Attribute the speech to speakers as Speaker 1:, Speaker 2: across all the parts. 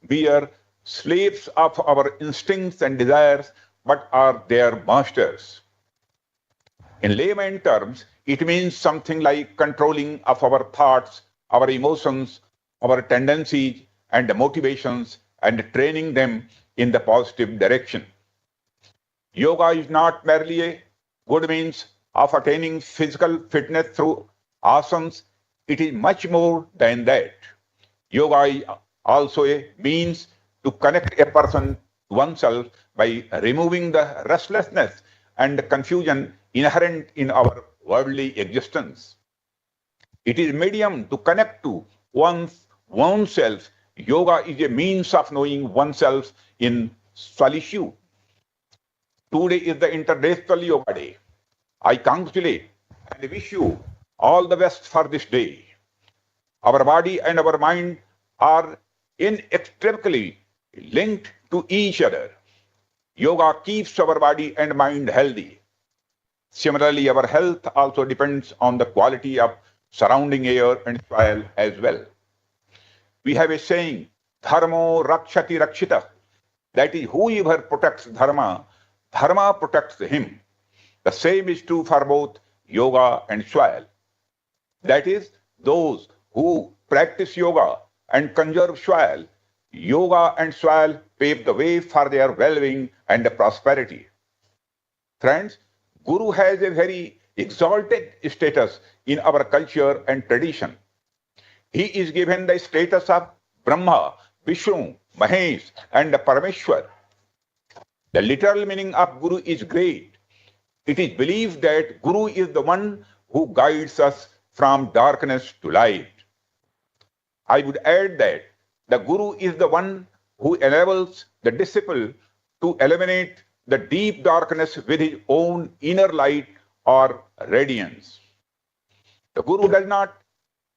Speaker 1: We are slaves of our instincts and desires, but are their masters. In layman terms, it means something like controlling of our thoughts, our emotions, our tendencies and motivations, and training them in the positive direction. Yoga is not merely a good means of attaining physical fitness through asanas. It is much more than that. Yoga is also a means to connect a person to oneself by removing the restlessness and confusion inherent in our worldly existence. It is a medium to connect to oneself. Yoga is a means of knowing oneself in solitude. Today is the International Yoga Day. I congratulate and wish you all the best for this day. Our body and our mind are inextricably linked to each other. Yoga keeps our body and mind healthy. Similarly, our health also depends on the quality of surrounding air and soil as well. We have a saying, Dharmo Rakshati Rakshita. That is, whoever protects Dharma, Dharma protects him. The same is true for both yoga and soil. That is, those who practice yoga and conserve soil, yoga and soil pave the way for their well-being and prosperity. Friends, Guru has a very exalted status in our culture and tradition. He is given the status of Brahma, Vishnu, Mahesh, and Parameshwar. The literal meaning of Guru is great. It is believed that Guru is the one who guides us from darkness to light. I would add that the Guru is the one who enables the disciple to eliminate the deep darkness with his own inner light or radiance. The Guru does not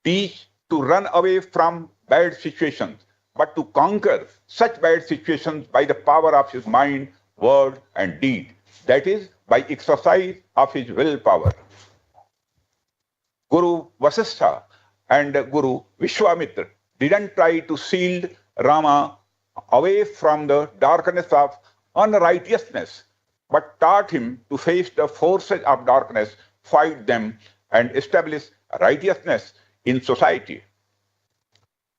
Speaker 1: teach to run away from bad situations, but to conquer such bad situations by the power of his mind, word, and deed. That is, by exercise of his willpower. Guru Vasistha and Guru Vishwamitra didn't try to shield Rama away from the darkness of unrighteousness, but taught him to face the forces of darkness, fight them, and establish righteousness in society.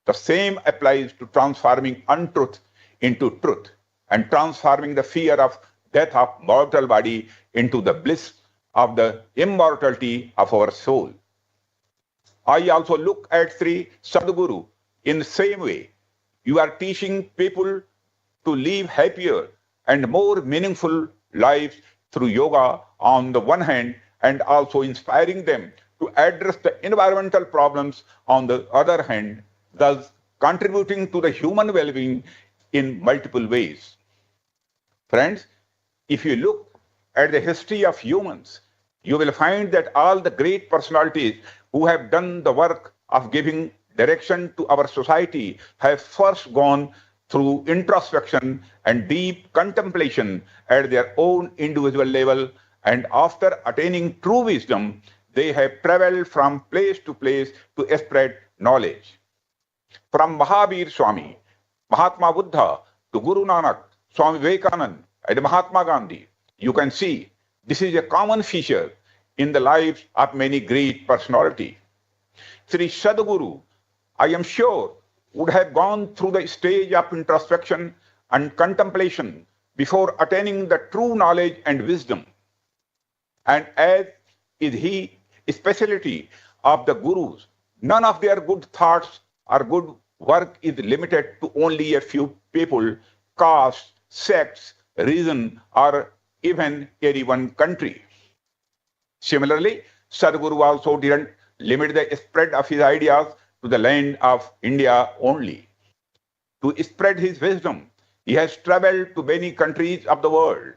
Speaker 1: The same applies to transforming untruth into truth and transforming the fear of death of mortal body into the bliss of the immortality of our soul. I also look at Sri Sadhguru in the same way. You are teaching people to live happier and more meaningful lives through yoga on the one hand, and also inspiring them to address the environmental problems on the other hand, thus contributing to the human well-being in multiple ways. Friends, if you look at the history of humans, you will find that all the great personalities who have done the work of giving direction to our society have first gone through introspection and deep contemplation at their own individual level, and after attaining true wisdom, they have traveled from place to place to spread knowledge. From Mahavir Swami, Mahatma Buddha to Guru Nanak, Swami Vivekananda, and Mahatma Gandhi, you can see this is a common feature in the lives of many great personalities. Sri Sadhguru, I am sure, would have gone through the stage of introspection and contemplation before attaining the true knowledge and wisdom. And as is he specialty of the Gurus, none of their good thoughts or good work is limited to only a few people, caste, sects, region, or even any one country. Similarly, Sadhguru also didn't limit the spread of his ideas to the land of India only. To spread his wisdom, he has traveled to many countries of the world.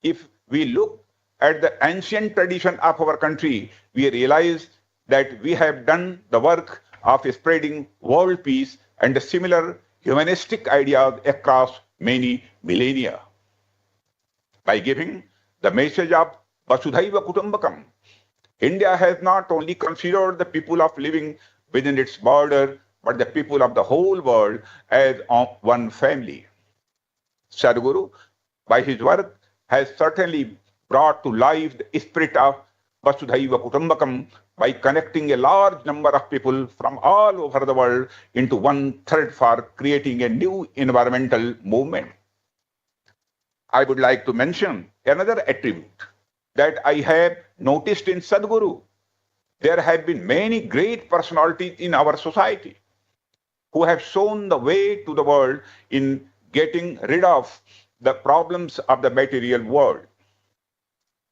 Speaker 1: If we look at the ancient tradition of our country, we realize that we have done the work of spreading world peace and similar humanistic ideas across many millennia. By giving the message of Vasudhaiva Kutumbakam, India has not only considered the people of living within its border, but the people of the whole world as one family. Sadhguru, by his work, has certainly brought to life the spirit of Vasudhaiva Kutumbakam by connecting a large number of people from all over the world into one thread for creating a new environmental movement. I would like to mention another attribute that I have noticed in Sadhguru. There have been many great personalities in our society who have shown the way to the world in getting rid of the problems of the material world.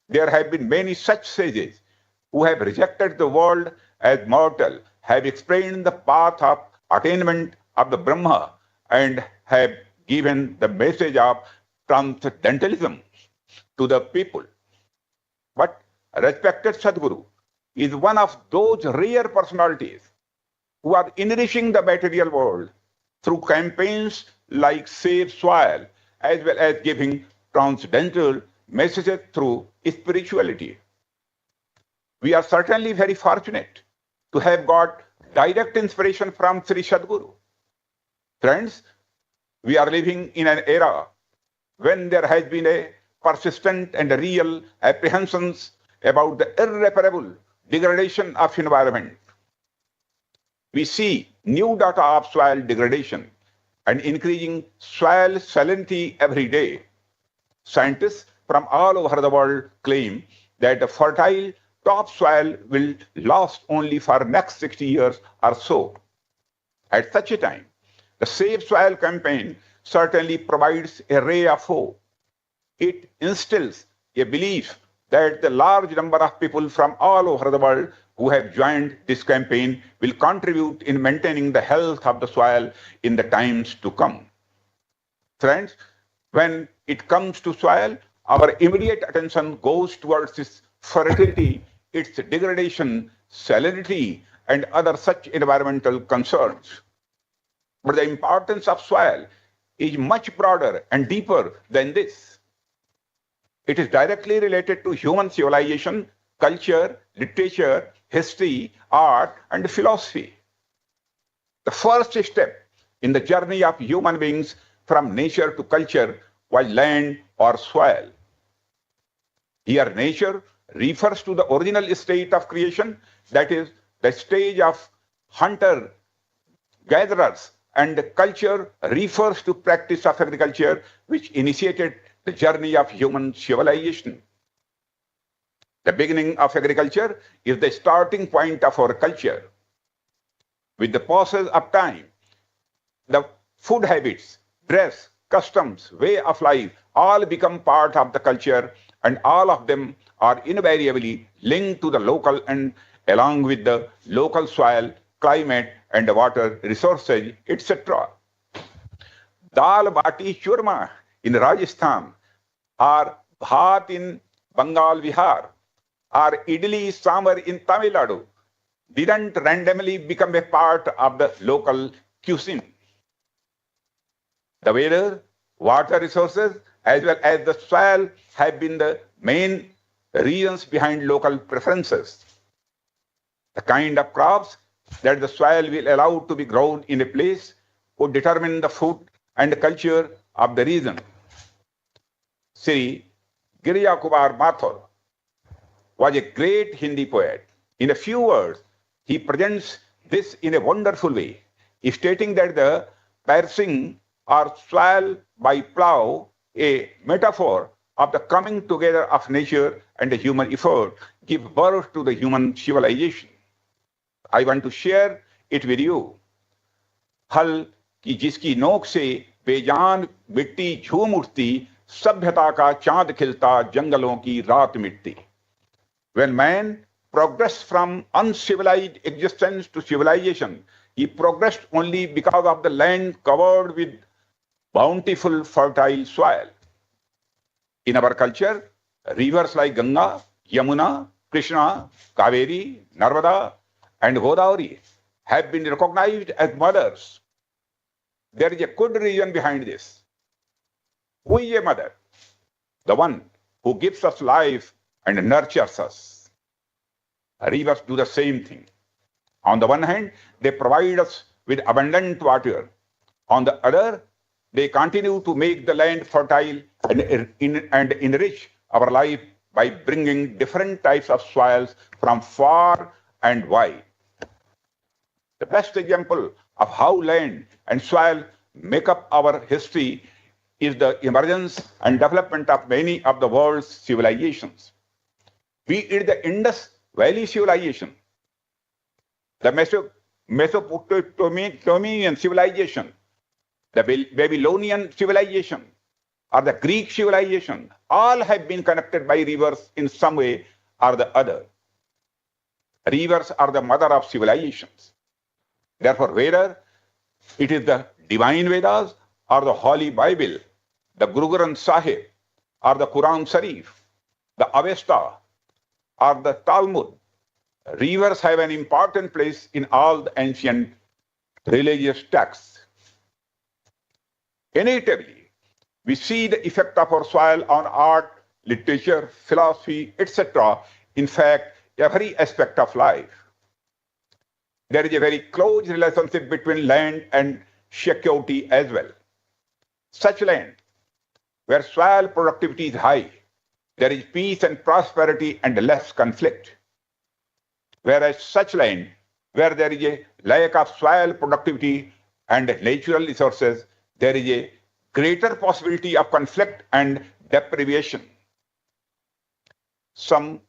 Speaker 1: There have been many such sages who have rejected the world as mortal, have explained the path of attainment of the Brahma, and have given the message of transcendentalism to the people. But respected Sadhguru is one of those rare personalities who are enriching the material world through campaigns like Save Soil, as well as giving transcendental messages through spirituality. We are certainly very fortunate to have got direct inspiration from Sri Sadhguru. Friends, we are living in an era when there has been a persistent and real apprehensions about the irreparable degradation of environment. We see new data of soil degradation and increasing soil salinity every day. Scientists from all over the world claim that the fertile topsoil will last only for next 60 years or so. At such a time, the Save Soil campaign certainly provides a ray of hope. It instills a belief that the large number of people from all over the world who have joined this campaign will contribute in maintaining the health of the soil in the times to come. Friends, when it comes to soil, our immediate attention goes towards its fertility, its degradation, salinity, and other such environmental concerns. But the importance of soil is much broader and deeper than this. It is directly related to human civilization, culture, literature, history, art, and philosophy. The first step in the journey of human beings from nature to culture was land or soil. Here, nature refers to the original state of creation, that is, the stage of hunter-gatherers, and culture refers to practice of agriculture, which initiated the journey of human civilization. The beginning of agriculture is the starting point of our culture. With the passage of time, the food habits, dress, customs, way of life all become part of the culture, and all of them are invariably linked to the local and along with the local soil, climate, and water resources, etc. Dal bati churma in Rajasthan, or bhat in Bengal Bihar, or idli sambar in Tamil Nadu didn't randomly become a part of the local cuisine. The weather, water resources, as well as the soil have been the main reasons behind local preferences. The kind of crops that the soil will allow to be grown in a place would determine the food and culture of the region. Sri Giriya Kumar Mathur was a great Hindi poet. In a few words, he presents this in a wonderful way, stating that the piercing or soil by plow, a metaphor of the coming together of nature and the human effort, give birth to the human civilization. I want to share it with you. हल की जिसकी नोक से बेजान मिट्टी झूम उठती, सभ्यता का चांद खिलता, जंगलों की रात मिटती. When man progressed from uncivilized existence to civilization, he progressed only because of the land covered with bountiful, fertile soil. In our culture, rivers like Ganga, Yamuna, Krishna, Kaveri, Narmada, and Godavari have been recognized as mothers. There is a good reason behind this. Who is a mother? The one who gives us life and nurtures us. Rivers do the same thing. On the one hand, they provide us with abundant water. On the other, they continue to make the land fertile and enrich our life by bringing different types of soils from far and wide. The best example of how land and soil make up our history is the emergence and development of many of the world's civilizations. Be it the Indus Valley civilization, the Mesopotamian civilization, the Babylonian civilization, or the Greek civilization, all have been connected by rivers in some way or the other. Rivers are the mother of civilizations. Therefore, whether it is the divine Vedas or the Holy Bible, the Guru Granth Sahib or the Quran Sharif, the Avesta or the Talmud, rivers have an important place in all the ancient religious texts. Inevitably, we see the effect of our soil on art, literature, philosophy, etc. In fact, every aspect of life. There is a very close relationship between land and security as well. Such land, where soil productivity is high, there is peace and prosperity and less conflict. Whereas such land, where there is a lack of soil productivity and natural resources, there is a greater possibility of conflict and deprivation. Some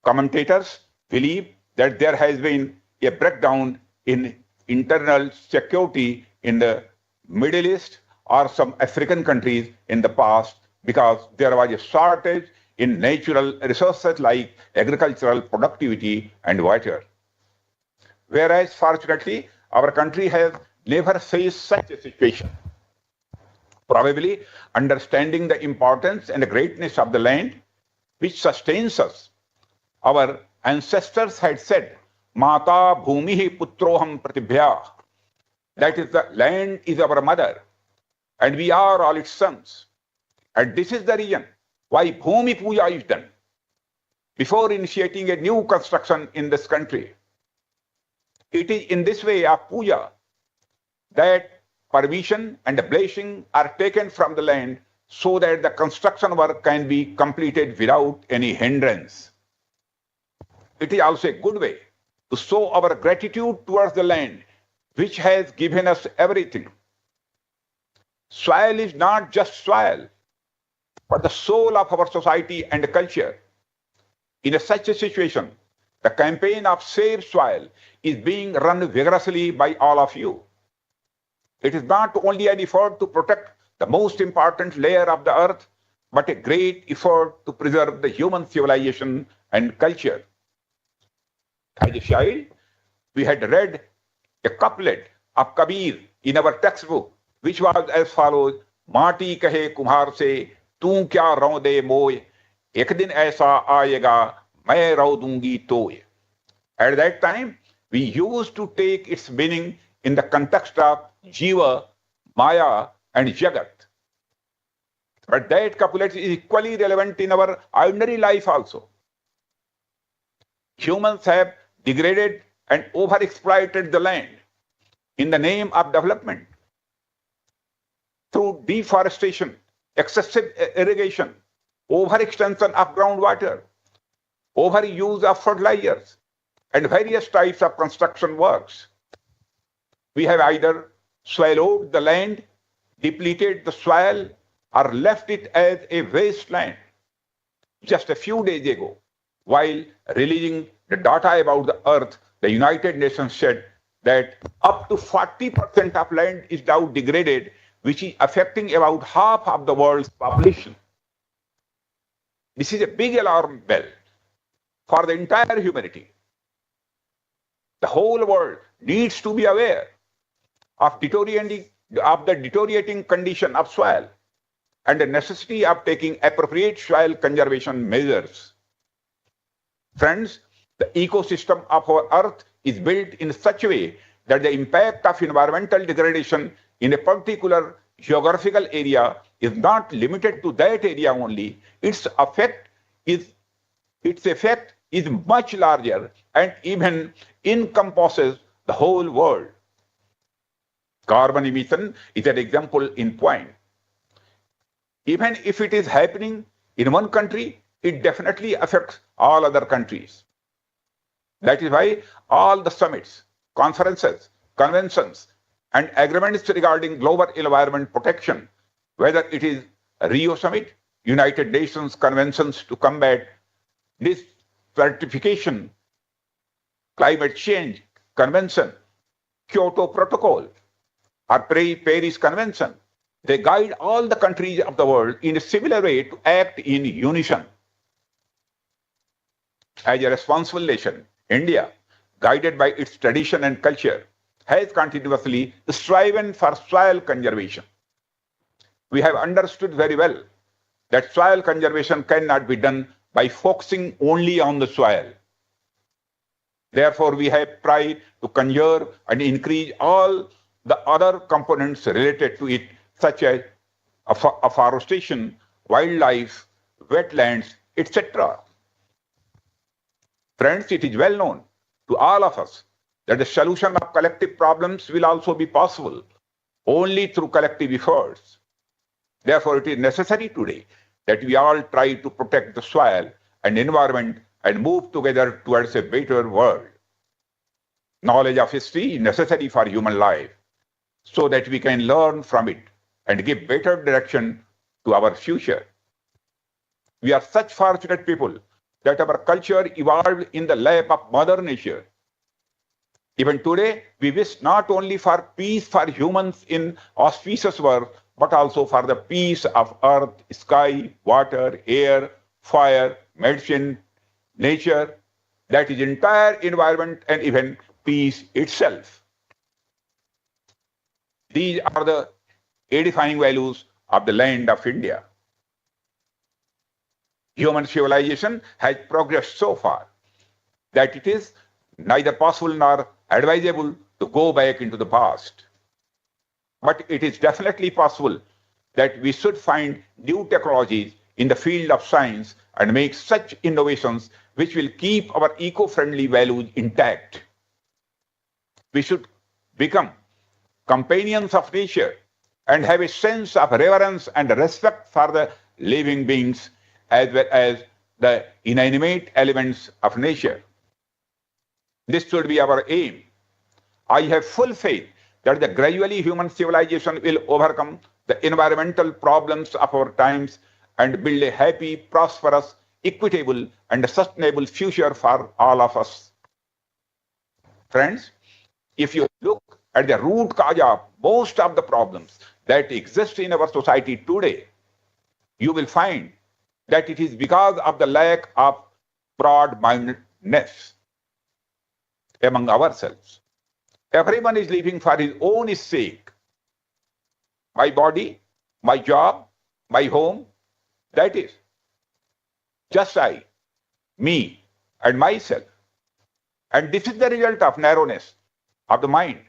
Speaker 1: commentators believe that there has been a breakdown in internal security in the Middle East or some African countries in the past because there was a shortage in natural resources like agricultural productivity and water. Whereas, fortunately, our country has never faced such a situation. Probably understanding the importance and the greatness of the land which sustains us, our ancestors had said, Mata bhumihi putroham pratibhya. That is, the land is our mother, and we are all its sons. And this is the reason why Bhumi Puja is done before initiating a new construction in this country. It is in this way of puja that permission and blessing are taken from the land so that the construction work can be completed without any hindrance. It is also a good way to show our gratitude towards the land which has given us everything. Soil is not just soil, but the soul of our society and culture. In such a situation, the campaign of Save Soil is being run vigorously by all of you. It is not only an effort to protect the most important layer of the earth, but a great effort to preserve the human civilization and culture. As a child, we had read a couplet of Kabir in our textbook, which was as follows: Maati kahe kumhar se, tu kya raw de moy, ek din aisa aayega, main raw dungi toy. At that time, we used to take its meaning in the context of Jiva, Maya, and Jagat. But that couplet is equally relevant in our ordinary life also. Humans have degraded and overexploited the land in the name of development through deforestation, excessive irrigation, overextension of groundwater, overuse of fertilizers, and various types of construction works. We have either swallowed the land, depleted the soil, or left it as a wasteland. Just a few days ago, while releasing the data about the earth, the United Nations said that up to 40% of land is now degraded, which is affecting about half of the world's population. This is a big alarm bell for the entire humanity. The whole world needs to be aware of the deteriorating condition of soil and the necessity of taking appropriate soil conservation measures. Friends, the ecosystem of our earth is built in such a way that the impact of environmental degradation in a particular geographical area is not limited to that area only. Its effect is much larger and even encompasses the whole world. Carbon emission is an example in point. Even if it is happening in one country, it definitely affects all other countries. That is why all the summits, conferences, conventions, and agreements regarding global environment protection, whether it is Rio Summit, United Nations Conventions to combat desertification, climate change convention, Kyoto Protocol, or Paris Convention, they guide all the countries of the world in a similar way to act in unison. As a responsible nation, India, guided by its tradition and culture, has continuously striven for soil conservation. We have understood very well that soil conservation cannot be done by focusing only on the soil. Therefore, we have tried to conserve and increase all the other components related to it, such as afforestation, wildlife, wetlands, etc. Friends, it is well known to all of us that the solution of collective problems will also be possible only through collective efforts. Therefore, it is necessary today that we all try to protect the soil and environment and move together towards a better world. Knowledge of history is necessary for human life so that we can learn from it and give better direction to our future. We are such fortunate people that our culture evolved in the lap of Mother Nature. Even today, we wish not only for peace for humans in auspicious world, but also for the peace of earth, sky, water, air, fire, medicine, nature, that is entire environment and even peace itself. These are the edifying values of the land of India. Human civilization has progressed so far that it is neither possible nor advisable to go back into the past. But it is definitely possible that we should find new technologies in the field of science and make such innovations which will keep our eco-friendly values intact. We should become companions of nature and have a sense of reverence and respect for the living beings as well as the inanimate elements of nature. This should be our aim. I have full faith that the gradually human civilization will overcome the environmental problems of our times and build a happy, prosperous, equitable, and sustainable future for all of us. Friends, if you look at the root cause of most of the problems that exist in our society today, you will find that it is because of the lack of broad-mindedness among ourselves. Everyone is living for his own sake. My body, my job, my home, that is just I, me, and myself. And this is the result of narrowness of the mind.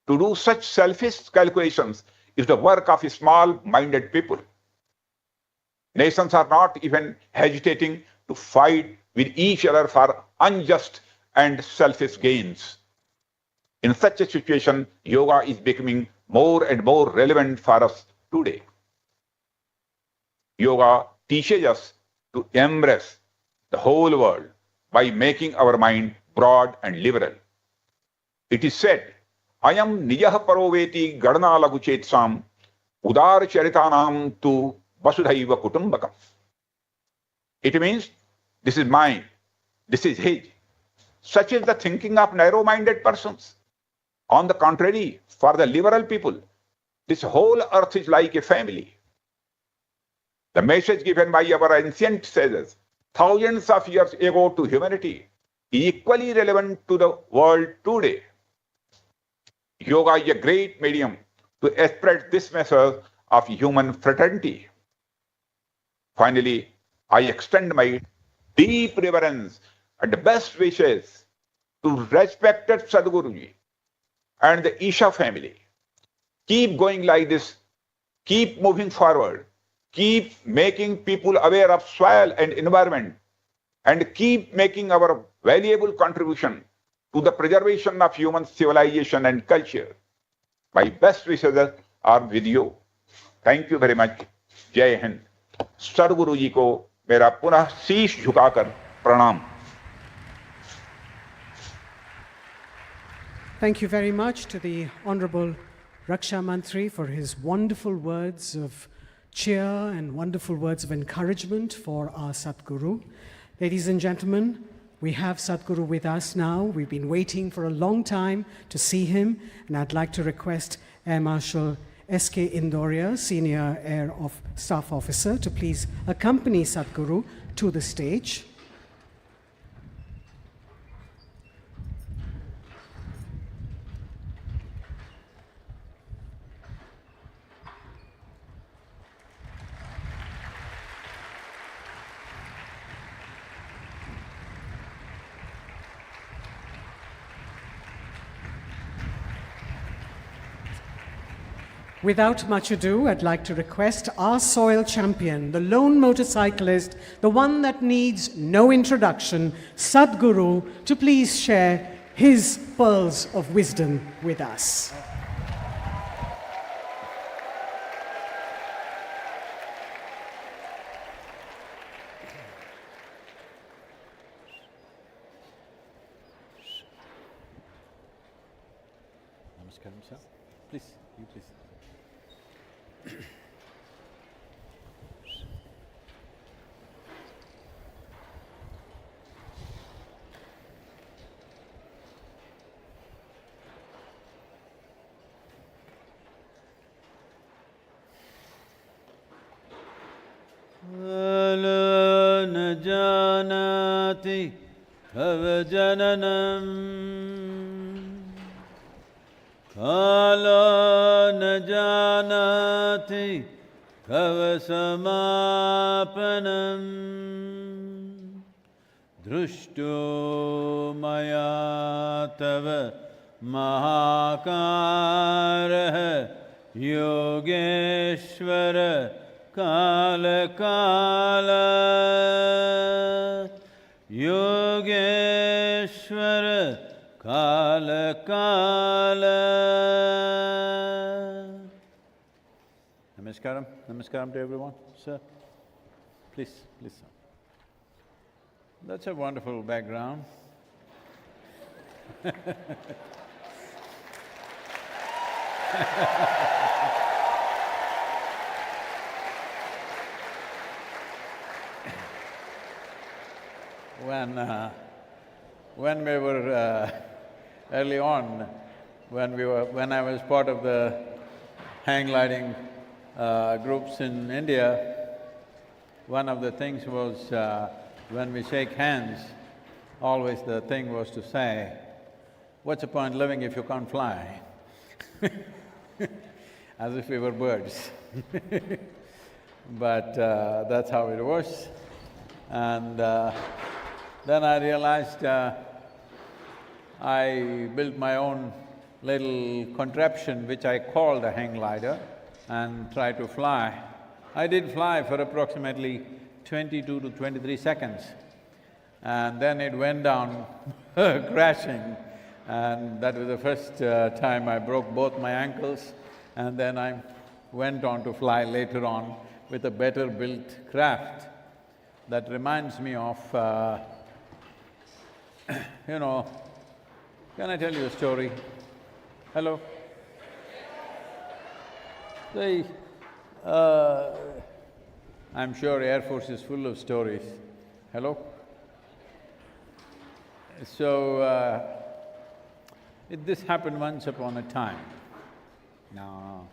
Speaker 1: To do such selfish calculations is the work of small-minded people. Nations are not even hesitating to fight with each other for unjust and selfish gains. In such a situation, yoga is becoming more and more relevant for us today. Yoga teaches us to embrace the whole world by making our mind broad and liberal. It is said, Ayam nijah paroveti gadana lagu chetsam udar charitanam tu vasudhaiva kutumbakam. It means, this is mine, this is his. Such is the thinking of narrow-minded persons. On the contrary, for the liberal people, this whole earth is like a family. The message given by our ancient sages thousands of years ago to humanity is equally relevant to the world today. Yoga is a great medium to spread this message of human fraternity. Finally, I extend my deep reverence and the best wishes to respected Sadhguruji and the Isha family. Keep going like this, keep moving forward, keep making people aware of soil and environment, and keep making our valuable contribution to the preservation of human civilization and culture. My best wishes are with you. Thank you very much. जय हिंद। सद्गुरु जी को मेरा पुनः शीश झुकाकर प्रणाम।
Speaker 2: Thank you very much to the Honorable Raksha Mantri for his wonderful words of cheer and wonderful words of encouragement for our Sadhguru. Ladies and gentlemen, we have Sadhguru with us now. We've been waiting for a long time to see him, and I'd like to request Air Marshal S.K. Indoria, Senior Air Staff Officer, to please accompany Sadhguru to the stage. Without much ado, I'd like to request our soil champion, the lone motorcyclist, the one that needs no introduction, Sadhguru, to please share his pearls of wisdom with us.
Speaker 3: Namaskaram, sir. Please, you please. न जानति भव जननम् कालो न जानति भव समापनम् दृष्टो मया तव महाकारः योगेश्वर काल काल योगेश्वर काल काल। Namaskaram, namaskaram to everyone. Sir, please, please, sir. That's a wonderful background. When we were early on, when I was part of the hang gliding groups in India, one of the things was when we shake hands, always the thing was to say, "What's the point living if you can't fly?" As if we were birds. But that's how it was. And then I realized I built my own little contraption which I called a hang glider and tried to fly. I did fly for approximately 22 to 23 seconds, and then it went down crashing, and that was the first time I broke both my ankles, and then I went on to fly later on with a better built craft. That reminds me of, you know, can I tell you a story? Hello? See, I'm sure Air Force is full of stories. Hello? So, this happened once upon a time. Now,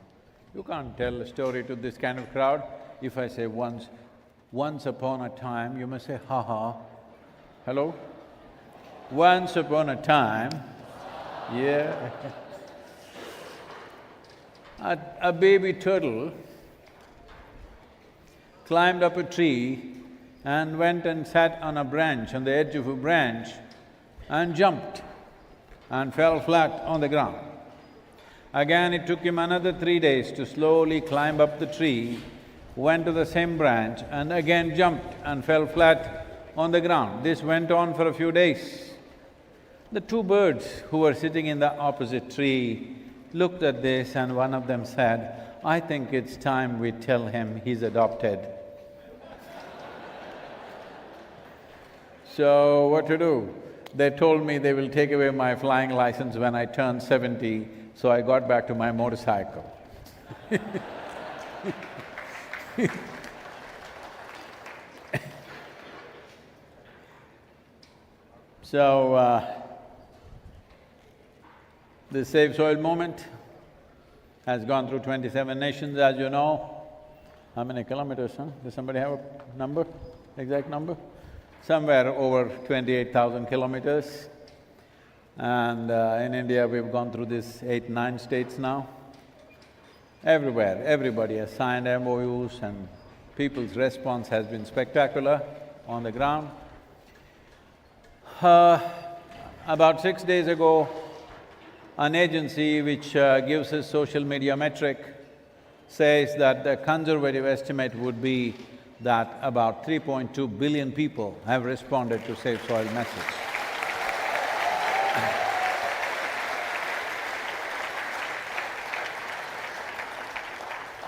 Speaker 3: you can't tell a story to this kind of crowd. If I say once upon a time, you must say, ha ha. Hello? Once upon a time, yeah. A baby turtle climbed up a tree and went and sat on a branch, on the edge of a branch, and jumped and fell flat on the ground. Again, it took him another 3 days to slowly climb up the tree, went to the same branch and again jumped and fell flat on the ground. This went on for a few days. The two birds who were sitting in the opposite tree looked at this and one of them said, "I think it's time we tell him he's adopted." So what to do? They told me they will take away my flying license when I turn 70, so I got back to my motorcycle. So, the Save Soil movement has gone through 27 nations, as you know. How many kilometers, huh? Does somebody have a number, exact number? Somewhere over 28,000 kilometers. And in India, we've gone through this 8, 9 states now. Everywhere, everybody has signed MOUs and people's response has been spectacular on the ground. About 6 days ago, an agency which gives us social media metric says that the conservative estimate would be that about 3.2 billion people have responded to Save Soil message.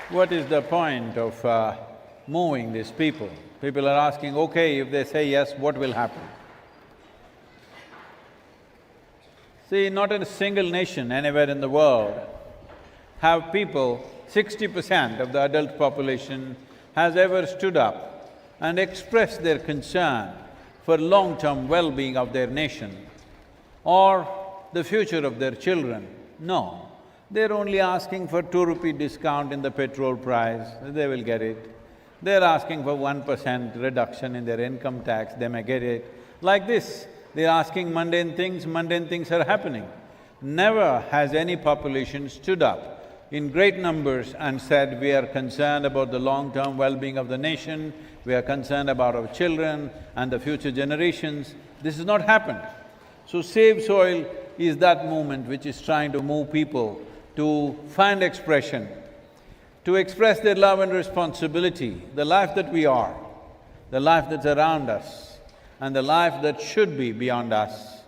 Speaker 3: What is the point of moving these people? People are asking, okay, if they say yes, what will happen? See, not in a single nation anywhere in the world have people, 60% of the adult population has ever stood up and expressed their concern for long-term well-being of their nation or the future of their children. No, they're only asking for 2 rupee discount in the petrol price, they will get it. They're asking for 1% reduction in their income tax, they may get it. Like this, they're asking mundane things are happening. Never has any population stood up in great numbers and said, we are concerned about the long-term well-being of the nation, we are concerned about our children and the future generations. This has not happened. So Save Soil is that movement which is trying to move people to find expression, to express their love and responsibility, the life that we are, the life that's around us, and the life that should be beyond us.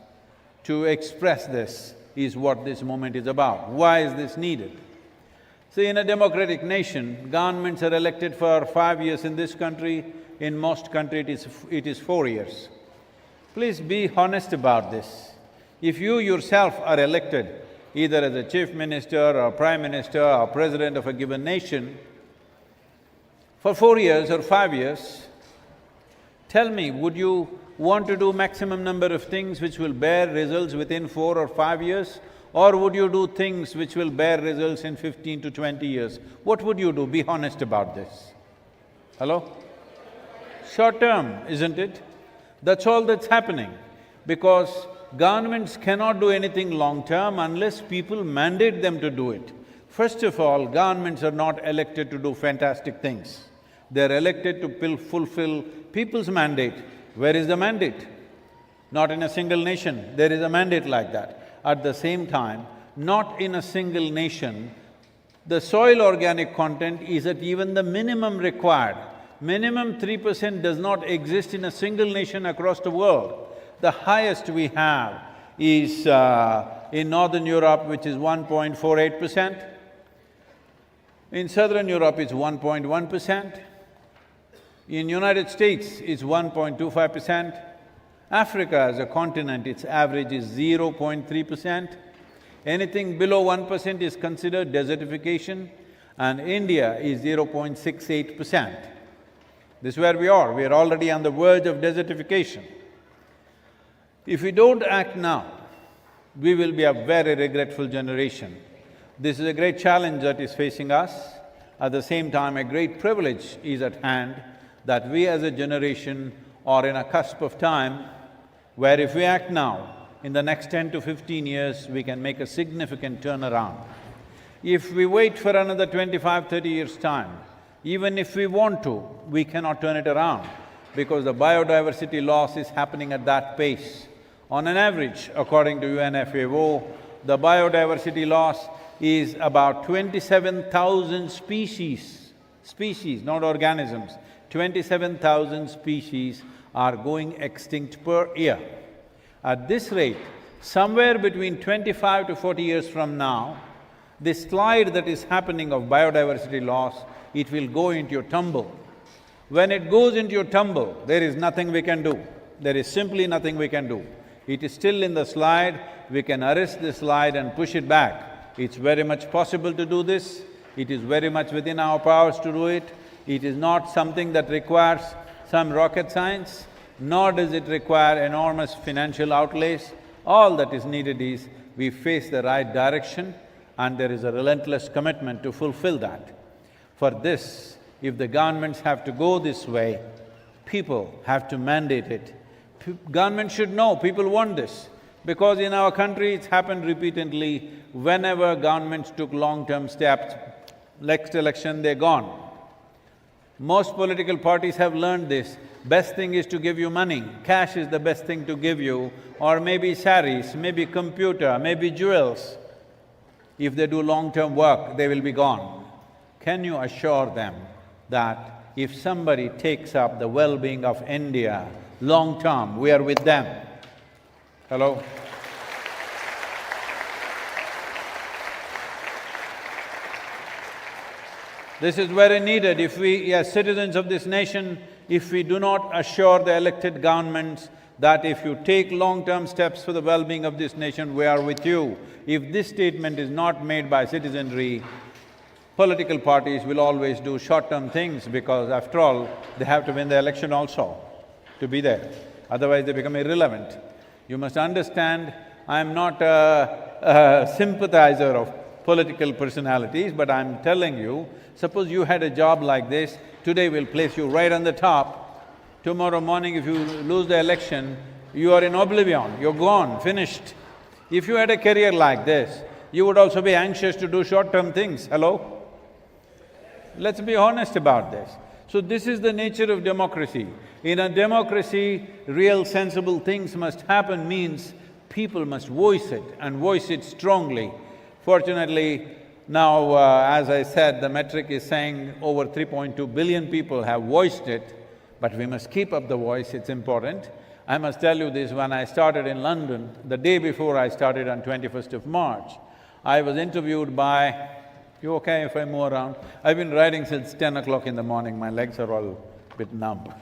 Speaker 3: To express this is what this movement is about. Why is this needed? See, in a democratic nation, governments are elected for 5 years in this country, in most countries it is 4 years. Please be honest about this. If you yourself are elected, either as a chief minister or prime minister or president of a given nation, for 4 years or 5 years, tell me, would you want to do maximum number of things which will bear results within 4 or 5 years? Or would you do things which will bear results in 15 to 20 years? What would you do? Be honest about this. Hello? Short term, isn't it? That's all that's happening, because governments cannot do anything long term unless people mandate them to do it. First of all, governments are not elected to do fantastic things. They're elected to fulfill people's mandate. Where is the mandate? Not in a single nation, there is a mandate like that. At the same time, not in a single nation, the soil organic content is at even the minimum required. Minimum 3% does not exist in a single nation across the world. The highest we have is in Northern Europe, which is 1.48%. In Southern Europe, it's 1.1%. In United States, it's 1.25%. Africa as a continent, its average is 0.3%. Anything below 1% is considered desertification, and India is 0.68%. This is where we are already on the verge of desertification. If we don't act now, we will be a very regretful generation. This is a great challenge that is facing us. At the same time, a great privilege is at hand that we as a generation are in a cusp of time where if we act now, in the next 10 to 15 years, we can make a significant turnaround. If we wait for another 25, 30 years' time, even if we want to, we cannot turn it around because the biodiversity loss is happening at that pace. On an average, according to UNFAO, the biodiversity loss is about 27,000 species, not organisms. 27,000 species are going extinct per year. At this rate, somewhere between 25 to 40 years from now, This slide that is happening of biodiversity loss, it will go into your tumble. When it goes into your tumble, there is nothing we can do. There is simply nothing we can do. It is still in the slide, we can arrest the slide and push it back. It's very much possible to do this. It is very much within our powers to do it. It is not something that requires some rocket science, nor does it require enormous financial outlays. All that is needed is we face the right direction and there is a relentless commitment to fulfill that. For this, if the governments have to go this way, people have to mandate it. Government should know people want this, because in our country it's happened repeatedly. Whenever governments took long-term steps, next election they're gone. Most political parties have learned this. Best thing is to give you money, cash is the best thing to give you, or maybe saris, maybe computer, maybe jewels. If they do long-term work, they will be gone. Can you assure them that if somebody takes up the well-being of India long-term, we are with them? Hello? This is very needed. If we, as citizens of this nation, if we do not assure the elected governments that if you take long-term steps for the well-being of this nation, we are with you. If this statement is not made by citizenry, political parties will always do short-term things, because after all, they have to win the election also to be there. Otherwise, they become irrelevant. You must understand, I'm not a sympathizer of political personalities, but I'm telling you, suppose you had a job like this, today we'll place you right on the top. Tomorrow morning if you lose the election, you are in oblivion, you're gone, finished. If you had a career like this, you would also be anxious to do short-term things, hello? Let's be honest about this. So this is the nature of democracy. In a democracy, real sensible things must happen means people must voice it and voice it strongly. Fortunately, now, as I said, the metric is saying over 3.2 billion people have voiced it, but we must keep up the voice, it's important. I must tell you this, when I started in London, the day before I started on 21st of March, I was interviewed by… You okay if I move around? I've been riding since 10 o'clock in the morning, my legs are all a bit numb.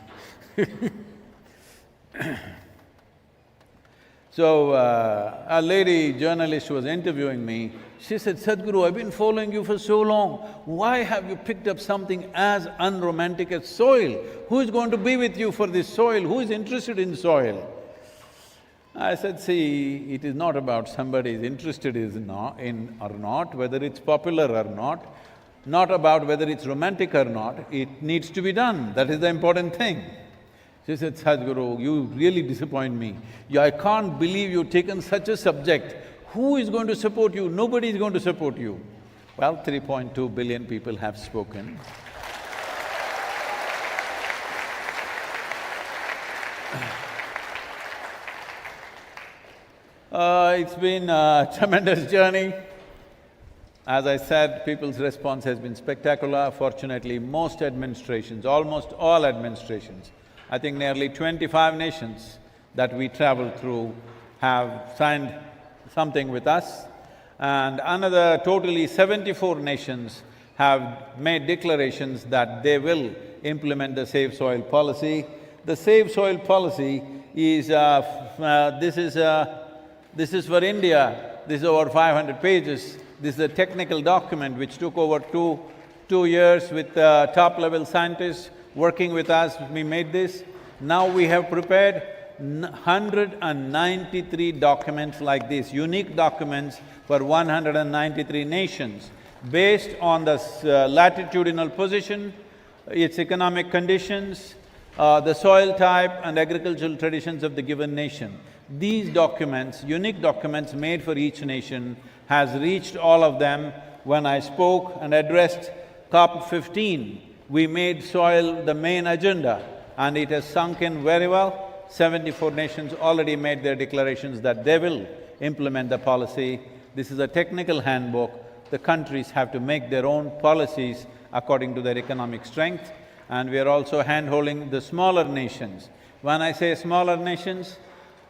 Speaker 3: So, a lady journalist was interviewing me. She said, "Sadhguru, I've been following you for so long. Why have you picked up something as unromantic as soil? Who is going to be with you for this soil? Who is interested in soil?" I said, "See, it is not about somebody is interested in or not, whether it's popular or not about whether it's romantic or not, it needs to be done, that is the important thing." She said, "Sadhguru, you really disappoint me. I can't believe you've taken such a subject. Who is going to support you? Nobody is going to support you." Well, 3.2 billion people have spoken. It's been a tremendous journey. As I said, people's response has been spectacular. Fortunately, most administrations, almost all administrations, I think nearly 25 nations that we traveled through have signed something with us, and another totally 74 nations have made declarations that they will implement the Save Soil policy. The Save Soil policy is… this is for India, this is over 500 pages. This is a technical document which took over two years with top-level scientists working with us, we made this. Now we have prepared 193 documents like this, unique documents for 193 nations, based on the latitudinal position, its economic conditions, the soil type and agricultural traditions of the given nation. These documents, unique documents made for each nation, has reached all of them. When I spoke and addressed COP15, we made soil the main agenda, and it has sunk in very well. 74 nations already made their declarations that they will implement the policy. This is a technical handbook. The countries have to make their own policies according to their economic strength, and we are also hand-holding the smaller nations. When I say smaller nations,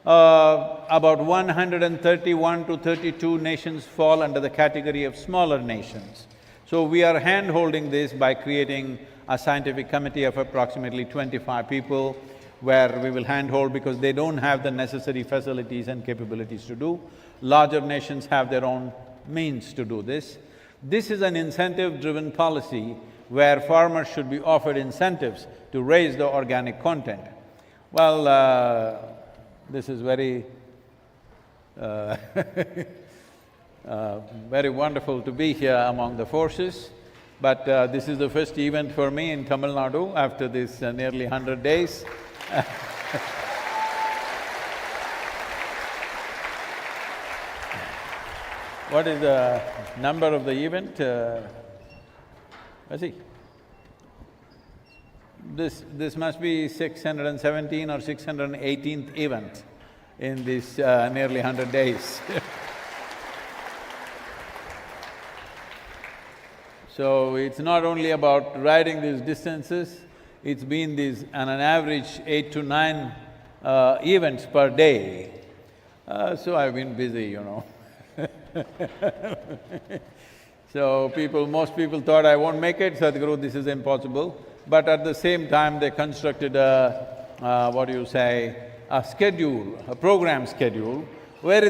Speaker 3: About 131 to 32 nations fall under the category of smaller nations. So we are hand-holding this by creating a scientific committee of approximately 25 people, where we will handhold because they don't have the necessary facilities and capabilities to do. Larger nations have their own means to do this. This is an incentive-driven policy where farmers should be offered incentives to raise the organic content. Well, this is very very wonderful to be here among the forces, but this is the first event for me in Tamil Nadu after this nearly 100 days. What is the number of the event? Let's see. This must be 617 or 618th event in this nearly 100 days. So it's not only about riding these distances, it's been these on an average 8 to 9 events per day. So I've been busy, you know. So most people thought I won't make it, Sadhguru, this is impossible. But at the same time, they constructed a schedule, a program schedule, where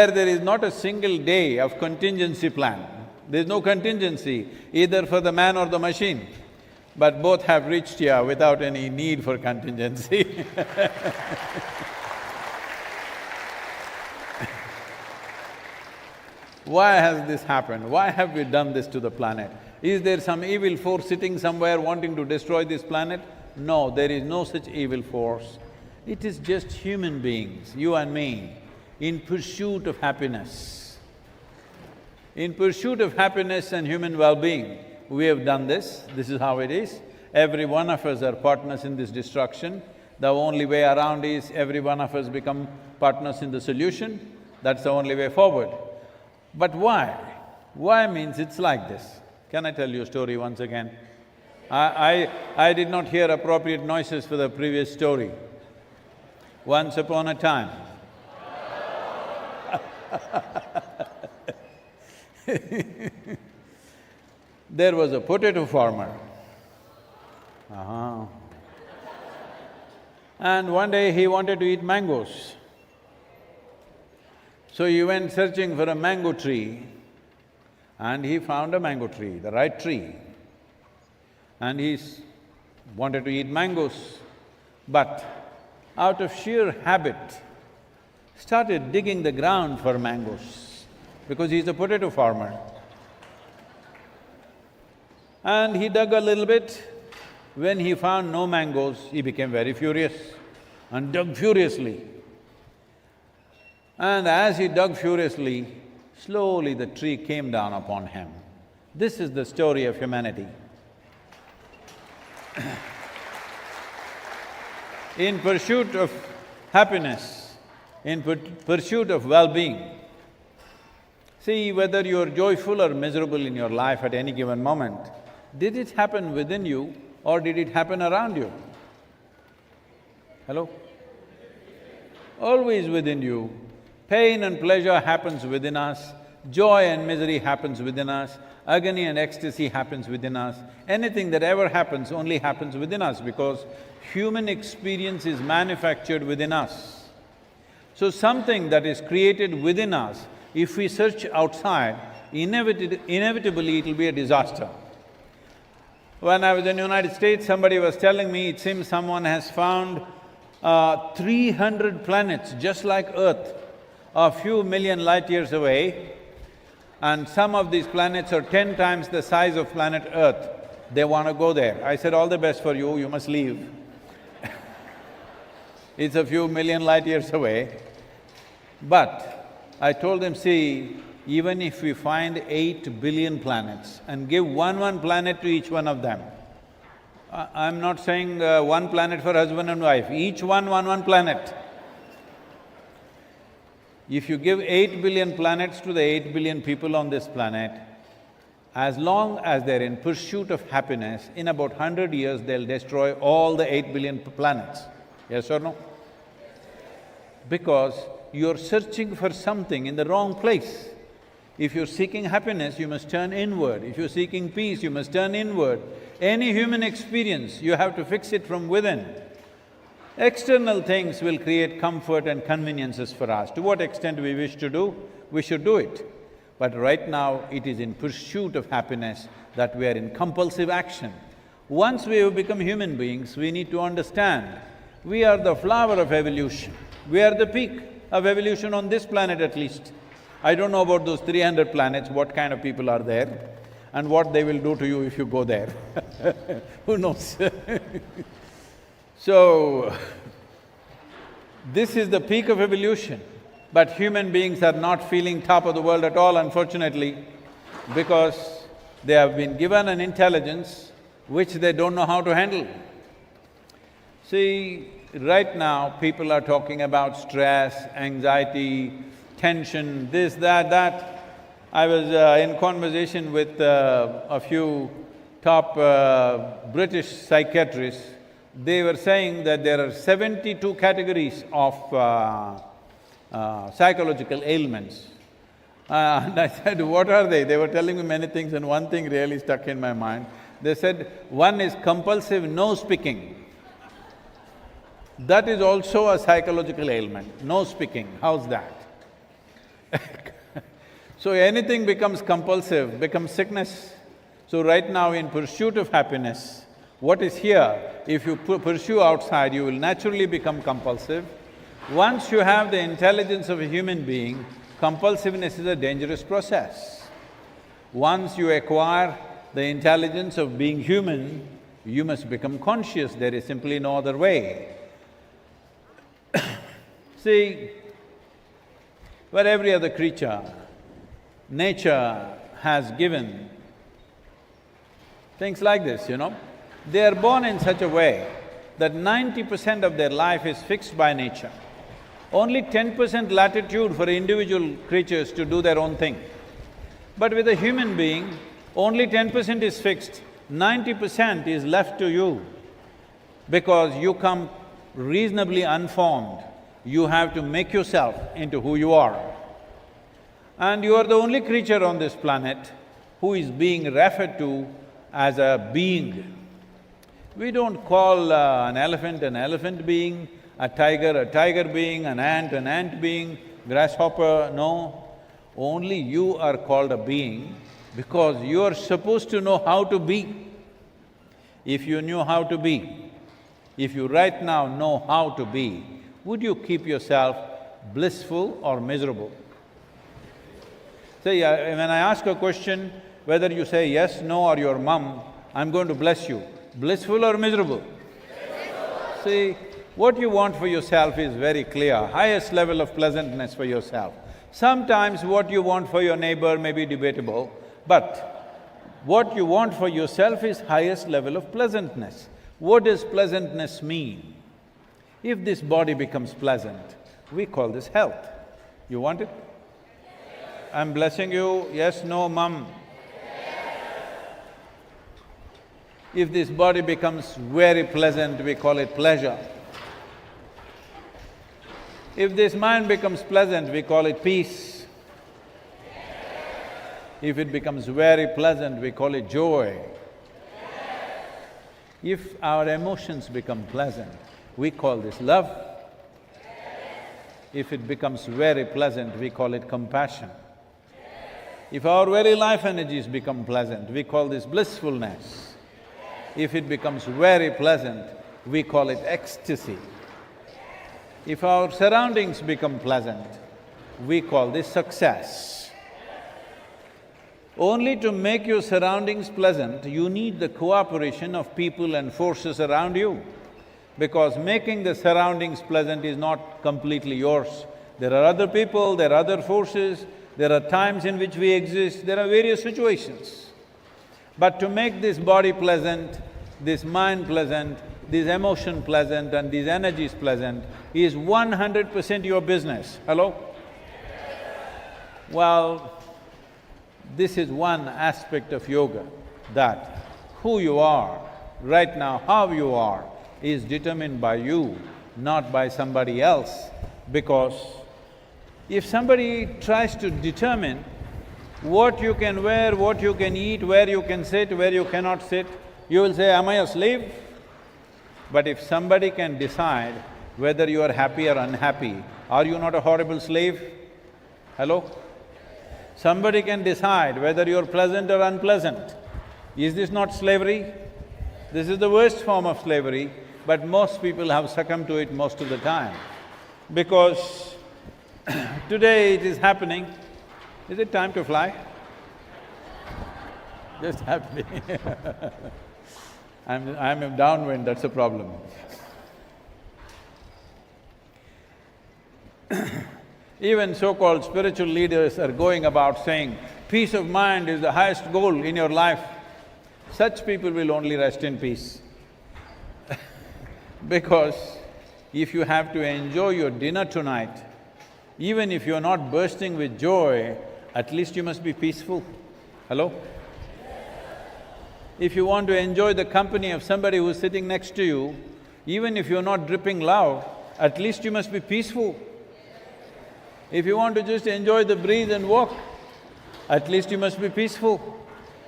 Speaker 3: there is not a single day of contingency plan. There's no contingency, either for the man or the machine. But both have reached here without any need for contingency. Why has this happened? Why have we done this to the planet? Is there some evil force sitting somewhere wanting to destroy this planet? No, there is no such evil force. It is just human beings, you and me, in pursuit of happiness. In pursuit of happiness and human well-being, we have done this is how it is. Every one of us are partners in this destruction. The only way around is every one of us become partners in the solution. That's the only way forward. But why? Why means it's like this. Can I tell you a story once again? I did not hear appropriate noises for the previous story. Once upon a time, there was a potato farmer. And one day he wanted to eat mangoes. So he went searching for a mango tree, and he found a mango tree, the right tree. And he wanted to eat mangoes, but out of sheer habit, started digging the ground for mangoes, because he's a potato farmer. And he dug a little bit. When he found no mangoes, he became very furious and dug furiously. And as he dug furiously, slowly the tree came down upon him. This is the story of humanity. In pursuit of happiness, in pursuit of well-being, see, whether you're joyful or miserable in your life at any given moment, did it happen within you or did it happen around you? Hello? Always within you. Pain and pleasure happens within us, joy and misery happens within us, agony and ecstasy happens within us. Anything that ever happens only happens within us because human experience is manufactured within us. So something that is created within us, if we search outside, inevitably it'll be a disaster. When I was in the United States, somebody was telling me, it seems someone has found 300 planets just like Earth, a few million light years away, and some of these planets are 10 times the size of planet Earth. They want to go there. I said, all the best for you, you must leave. It's a few million light years away. But I told them, see, even if we find 8 billion planets and give one planet to each one of them, I'm not saying one planet for husband and wife, each one planet. If you give 8 billion planets to the 8 billion people on this planet, as long as they're in pursuit of happiness, in about 100 years they'll destroy all the 8 billion planets. Yes or no? because you're searching for something in the wrong place. If you're seeking happiness, you must turn inward. If you're seeking peace, you must turn inward. Any human experience, you have to fix it from within. External things will create comfort and conveniences for us. To what extent we wish to do, we should do it. But right now, it is in pursuit of happiness that we are in compulsive action. Once we have become human beings, we need to understand, we are the flower of evolution. We are the peak of evolution on this planet at least. I don't know about those 300 planets, what kind of people are there and what they will do to you if you go there. Who knows? So, this is the peak of evolution, but human beings are not feeling top of the world at all, unfortunately, because they have been given an intelligence which they don't know how to handle. See, right now, people are talking about stress, anxiety, tension, this, that. I was in conversation with a few top British psychiatrists. They were saying that there are 72 categories of psychological ailments. And I said, what are they? They were telling me many things and one thing really stuck in my mind. They said, one is compulsive nose-picking. That is also a psychological ailment, nose-picking. How's that? So anything becomes compulsive, becomes sickness. So right now in pursuit of happiness, what is here, if you pursue outside, you will naturally become compulsive. Once you have the intelligence of a human being, compulsiveness is a dangerous process. Once you acquire the intelligence of being human, you must become conscious, there is simply no other way. See, where every other creature, nature has given things like this, They are born in such a way that 90% of their life is fixed by nature. Only 10% latitude for individual creatures to do their own thing. But with a human being, only 10% is fixed, 90% is left to you. Because you come reasonably unformed, you have to make yourself into who you are. And you are the only creature on this planet who is being referred to as a being. We don't call an elephant being, a tiger being, an ant being, grasshopper, no. Only you are called a being because you are supposed to know how to be. If you knew how to be, if you right now know how to be, would you keep yourself blissful or miserable? Say, when I ask a question, whether you say yes, no or your mum, I'm going to bless you. Blissful or miserable? See, what you want for yourself is very clear, highest level of pleasantness for yourself. Sometimes what you want for your neighbor may be debatable, but what you want for yourself is highest level of pleasantness. What does pleasantness mean? If this body becomes pleasant, we call this health. You want it? I'm blessing you, yes, no, mum. If this body becomes very pleasant, we call it pleasure. If this mind becomes pleasant, we call it peace. If it becomes very pleasant, we call it joy. If our emotions become pleasant, we call this love. If it becomes very pleasant, we call it compassion. If our very life energies become pleasant, we call this blissfulness. If it becomes very pleasant, we call it ecstasy. If our surroundings become pleasant, we call this success. Only to make your surroundings pleasant, you need the cooperation of people and forces around you. Because making the surroundings pleasant is not completely yours. There are other people, there are other forces, there are times in which we exist, there are various situations. But to make this body pleasant, this mind pleasant, this emotion pleasant and these energies pleasant is 100% your business. Hello? Well, this is one aspect of yoga, that who you are, right now how you are, is determined by you, not by somebody else. Because if somebody tries to determine what you can wear, what you can eat, where you can sit, where you cannot sit, you will say, am I a slave? But if somebody can decide whether you are happy or unhappy, are you not a horrible slave? Hello? Somebody can decide whether you're pleasant or unpleasant. Is this not slavery? This is the worst form of slavery, but most people have succumbed to it most of the time. Because today it is happening. Is it time to fly? Just happening. I'm in downwind, that's a problem. Even so-called spiritual leaders are going about saying, peace of mind is the highest goal in your life. Such people will only rest in peace. Because if you have to enjoy your dinner tonight, even if you're not bursting with joy, at least you must be peaceful. Hello? If you want to enjoy the company of somebody who's sitting next to you, even if you're not dripping love, at least you must be peaceful. If you want to just enjoy the breeze and walk, at least you must be peaceful.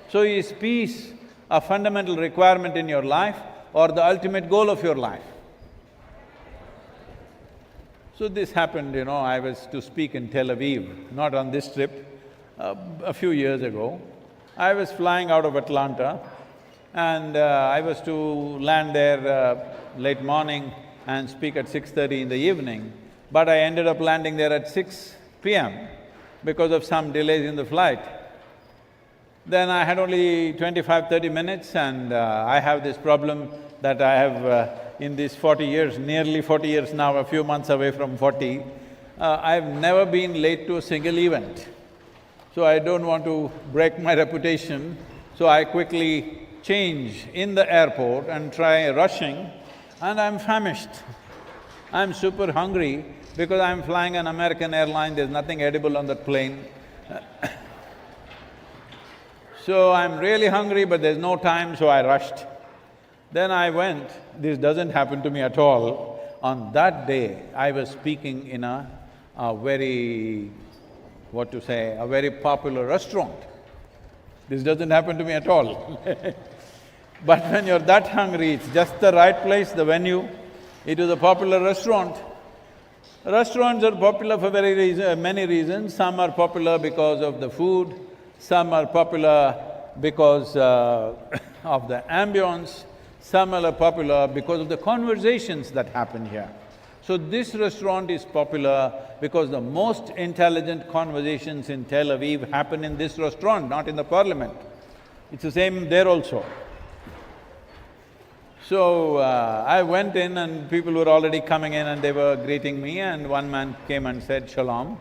Speaker 3: So is peace a fundamental requirement in your life or the ultimate goal of your life? So this happened, I was to speak in Tel Aviv, not on this trip, a few years ago. I was flying out of Atlanta and I was to land there late morning and speak at 6:30 in the evening, but I ended up landing there at 6 p.m. because of some delays in the flight. Then I had only 25–30 minutes and I have this problem that I have in these 40 years, nearly 40 years now, a few months away from 40, I've never been late to a single event. So I don't want to break my reputation, so I quickly change in the airport and try rushing, and I'm famished. I'm super hungry because I'm flying an American airline, there's nothing edible on that plane. So I'm really hungry, but there's no time, so I rushed. Then I went, this doesn't happen to me at all. On that day, I was speaking in a very, a very popular restaurant. This doesn't happen to me at all. But when you're that hungry, it's just the right place, the venue. It is a popular restaurant. Restaurants are popular for many reasons. Some are popular because of the food, some are popular because of the ambience, some are popular because of the conversations that happen here. So this restaurant is popular because the most intelligent conversations in Tel Aviv happen in this restaurant, not in the parliament. It's the same there also. So, I went in and people were already coming in and they were greeting me, and one man came and said, "Shalom."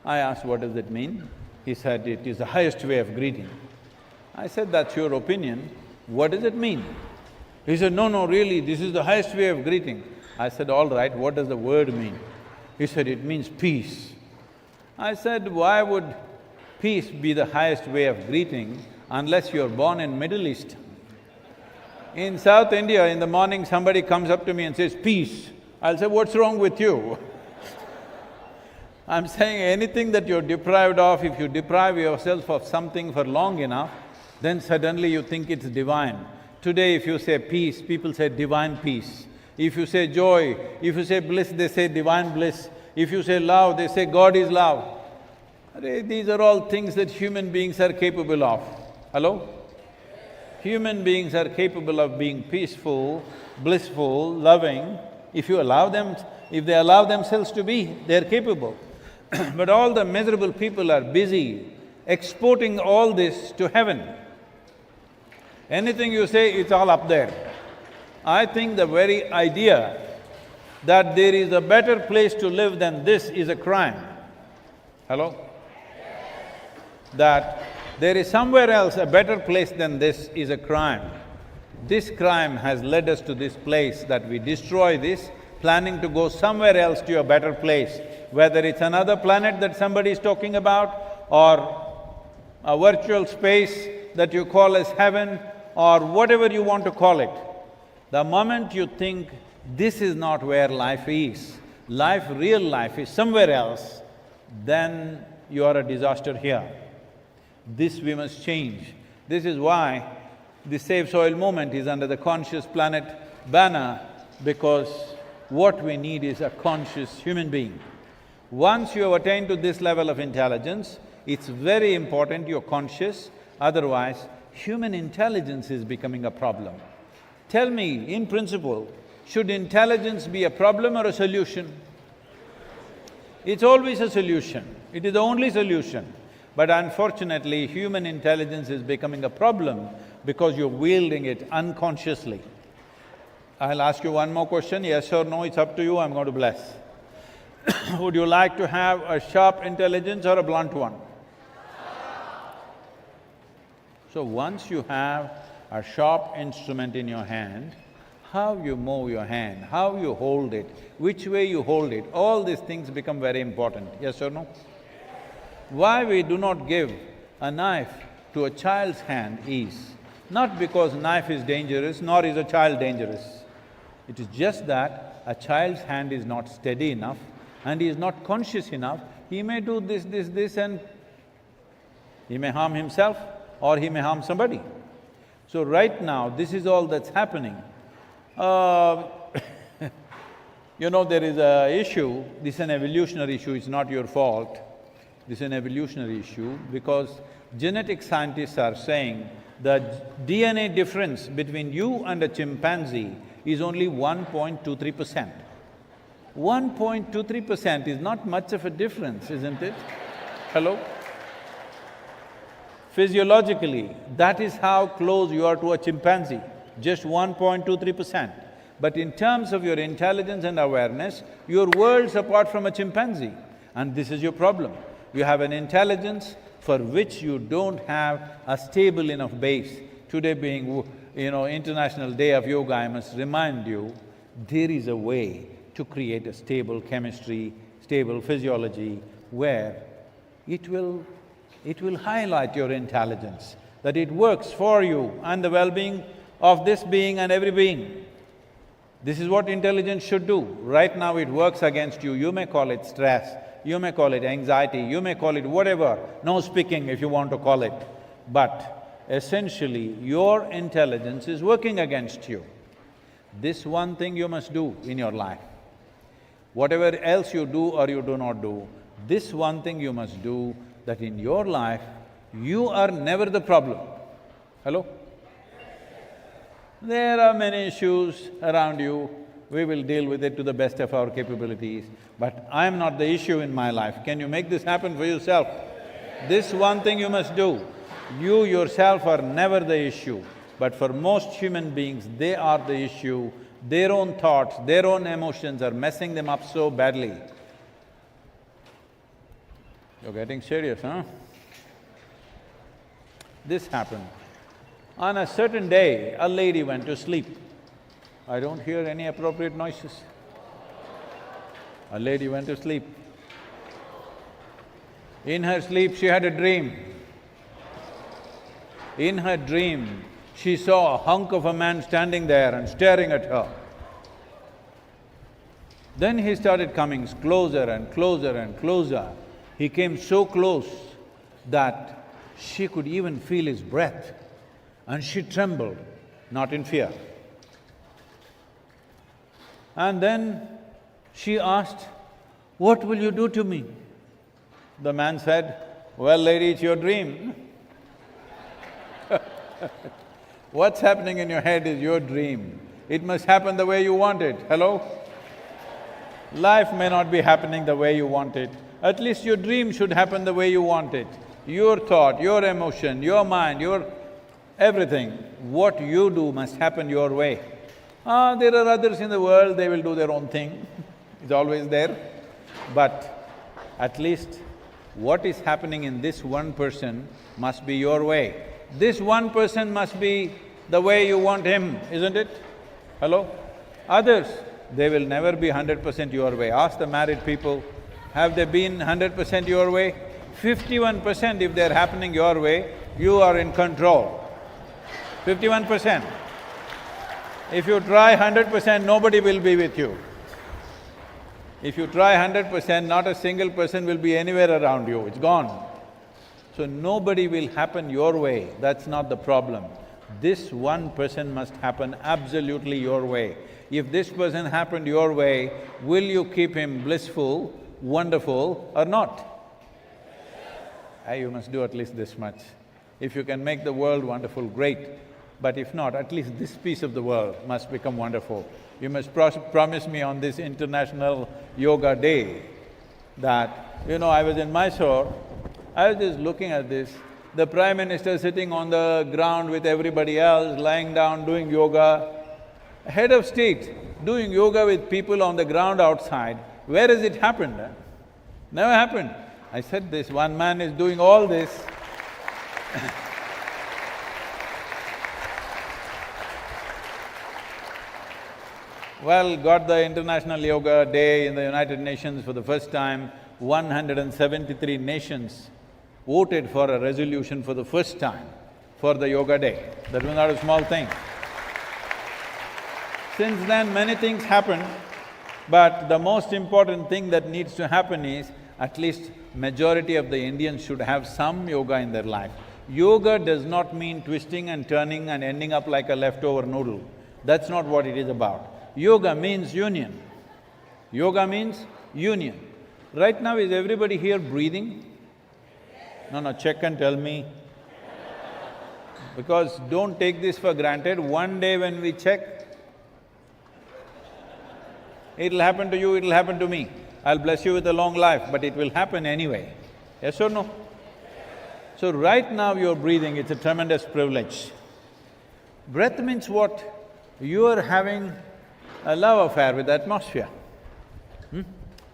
Speaker 3: I asked, "What does it mean?" He said, "It is the highest way of greeting." I said, "That's your opinion, what does it mean?" He said, "No, really, this is the highest way of greeting." I said, "All right, what does the word mean?" He said, "It means peace." I said, "Why would peace be the highest way of greeting unless you're born in Middle East? In South India, in the morning somebody comes up to me and says, 'Peace.' I'll say, 'What's wrong with you?' I'm saying anything that you're deprived of, if you deprive yourself of something for long enough, then suddenly you think it's divine. Today if you say peace, people say divine peace. If you say joy, if you say bliss, they say divine bliss. If you say love, they say God is love. These are all things that human beings are capable of. Hello? Human beings are capable of being peaceful, blissful, loving. If they allow themselves to be, they're capable. But all the miserable people are busy exporting all this to heaven. Anything you say, it's all up there. I think the very idea that there is a better place to live than this is a crime. Hello? That there is somewhere else a better place than this is a crime. This crime has led us to this place that we destroy this, planning to go somewhere else to a better place, whether it's another planet that somebody is talking about, or a virtual space that you call as heaven, or whatever you want to call it. The moment you think this is not where life is, real life is somewhere else, then you are a disaster here. This we must change. This is why the Save Soil movement is under the Conscious Planet banner, because what we need is a conscious human being. Once you have attained to this level of intelligence, it's very important you're conscious, otherwise human intelligence is becoming a problem. Tell me, in principle, should intelligence be a problem or a solution? It's always a solution, it is the only solution. But unfortunately, human intelligence is becoming a problem because you're wielding it unconsciously. I'll ask you one more question, yes or no, it's up to you, I'm going to bless. Would you like to have a sharp intelligence or a blunt one? So once you have a sharp instrument in your hand, how you move your hand, how you hold it, which way you hold it, all these things become very important, yes or no? Why we do not give a knife to a child's hand is not because knife is dangerous, nor is a child dangerous. It is just that a child's hand is not steady enough and he is not conscious enough. He may do this and he may harm himself or he may harm somebody. So right now, this is all that's happening. You know, there is a issue, this is an evolutionary issue, it's not your fault. This is an evolutionary issue because genetic scientists are saying that DNA difference between you and a chimpanzee is only 1.23%. 1.23% is not much of a difference, isn't it? Hello? Physiologically, that is how close you are to a chimpanzee, just 1.23%. But in terms of your intelligence and awareness, you're worlds apart from a chimpanzee, and this is your problem. You have an intelligence for which you don't have a stable enough base. Today being, International Day of Yoga, I must remind you, there is a way to create a stable chemistry, stable physiology, where it will highlight your intelligence, that it works for you and the well-being of this being and every being. This is what intelligence should do. Right now it works against you, you may call it stress, you may call it anxiety, you may call it whatever, no speaking if you want to call it. But essentially, your intelligence is working against you. This one thing you must do in your life. Whatever else you do or you do not do, this one thing you must do, that in your life, you are never the problem. Hello? There are many issues around you, we will deal with it to the best of our capabilities, but I am not the issue in my life. Can you make this happen for yourself? This one thing you must do. You yourself are never the issue, but for most human beings, they are the issue. Their own thoughts, their own emotions are messing them up so badly. You're getting serious, huh? This happened. On a certain day, a lady went to sleep. I don't hear any appropriate noises. A lady went to sleep. In her sleep, she had a dream. In her dream, she saw a hunk of a man standing there and staring at her. Then he started coming closer and closer and closer. He came so close that she could even feel his breath, and she trembled, not in fear. And then she asked, "What will you do to me?" The man said, "Well, lady, it's your dream." What's happening in your head is your dream. It must happen the way you want it, hello? Life may not be happening the way you want it. At least your dream should happen the way you want it. Your thought, your emotion, your mind, your everything, what you do must happen your way. There are others in the world, they will do their own thing, it's always there. But at least what is happening in this one person must be your way. This one person must be the way you want him, isn't it? Hello? Others, they will never be 100% your way. Ask the married people, have they been 100% your way? 51% if they're happening your way, you are in control. 51%. If you try 100%, nobody will be with you. If you try 100%, not a single person will be anywhere around you, it's gone. So nobody will happen your way, that's not the problem. This one person must happen absolutely your way. If this person happened your way, will you keep him blissful, wonderful or not? You must do at least this much. If you can make the world wonderful, great. But if not, at least this piece of the world must become wonderful. You must promise me on this International Yoga Day that, I was in Mysore, I was just looking at this, the Prime Minister sitting on the ground with everybody else, lying down, doing yoga. Head of state doing yoga with people on the ground outside, where has it happened? Never happened. I said, this one man is doing all this. Well, got the International Yoga Day in the United Nations for the first time, 173 nations voted for a resolution for the first time for the Yoga Day. That was not a small thing. Since then, many things happened, but the most important thing that needs to happen is at least majority of the Indians should have some yoga in their life. Yoga does not mean twisting and turning and ending up like a leftover noodle. That's not what it is about. Yoga means union. Yoga means union. Right now, is everybody here breathing? No, check and tell me. Because don't take this for granted, one day when we check, it'll happen to you, it'll happen to me. I'll bless you with a long life, but it will happen anyway. Yes or no? So right now you're breathing, it's a tremendous privilege. Breath means what? You are having a love affair with the atmosphere.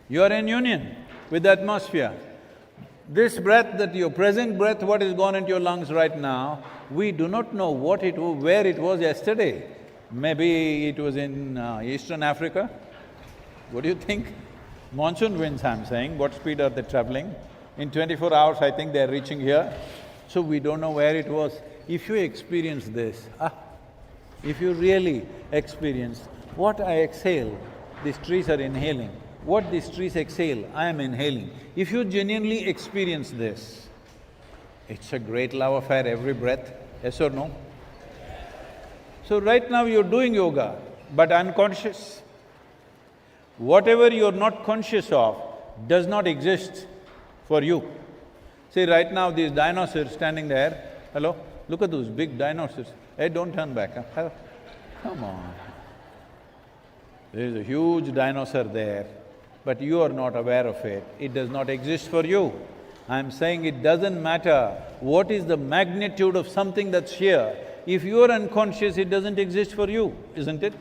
Speaker 3: You are in union with the atmosphere. This breath, that your present breath, what is gone into your lungs right now, we do not know where it was yesterday. Maybe it was in Eastern Africa. What do you think? Monsoon winds, I'm saying, what speed are they traveling? In 24 hours, I think they're reaching here. So we don't know where it was. If you experience this, if you really experience what I exhale, these trees are inhaling. What these trees exhale, I am inhaling. If you genuinely experience this, it's a great love affair every breath, yes or no? So right now you're doing yoga, but unconscious. Whatever you're not conscious of does not exist for you. See, right now these dinosaurs standing there, hello, look at those big dinosaurs. Hey, don't turn back, huh? Come on. There is a huge dinosaur there, but you are not aware of it. It does not exist for you. I'm saying it doesn't matter what is the magnitude of something that's here. If you are unconscious, it doesn't exist for you, isn't it?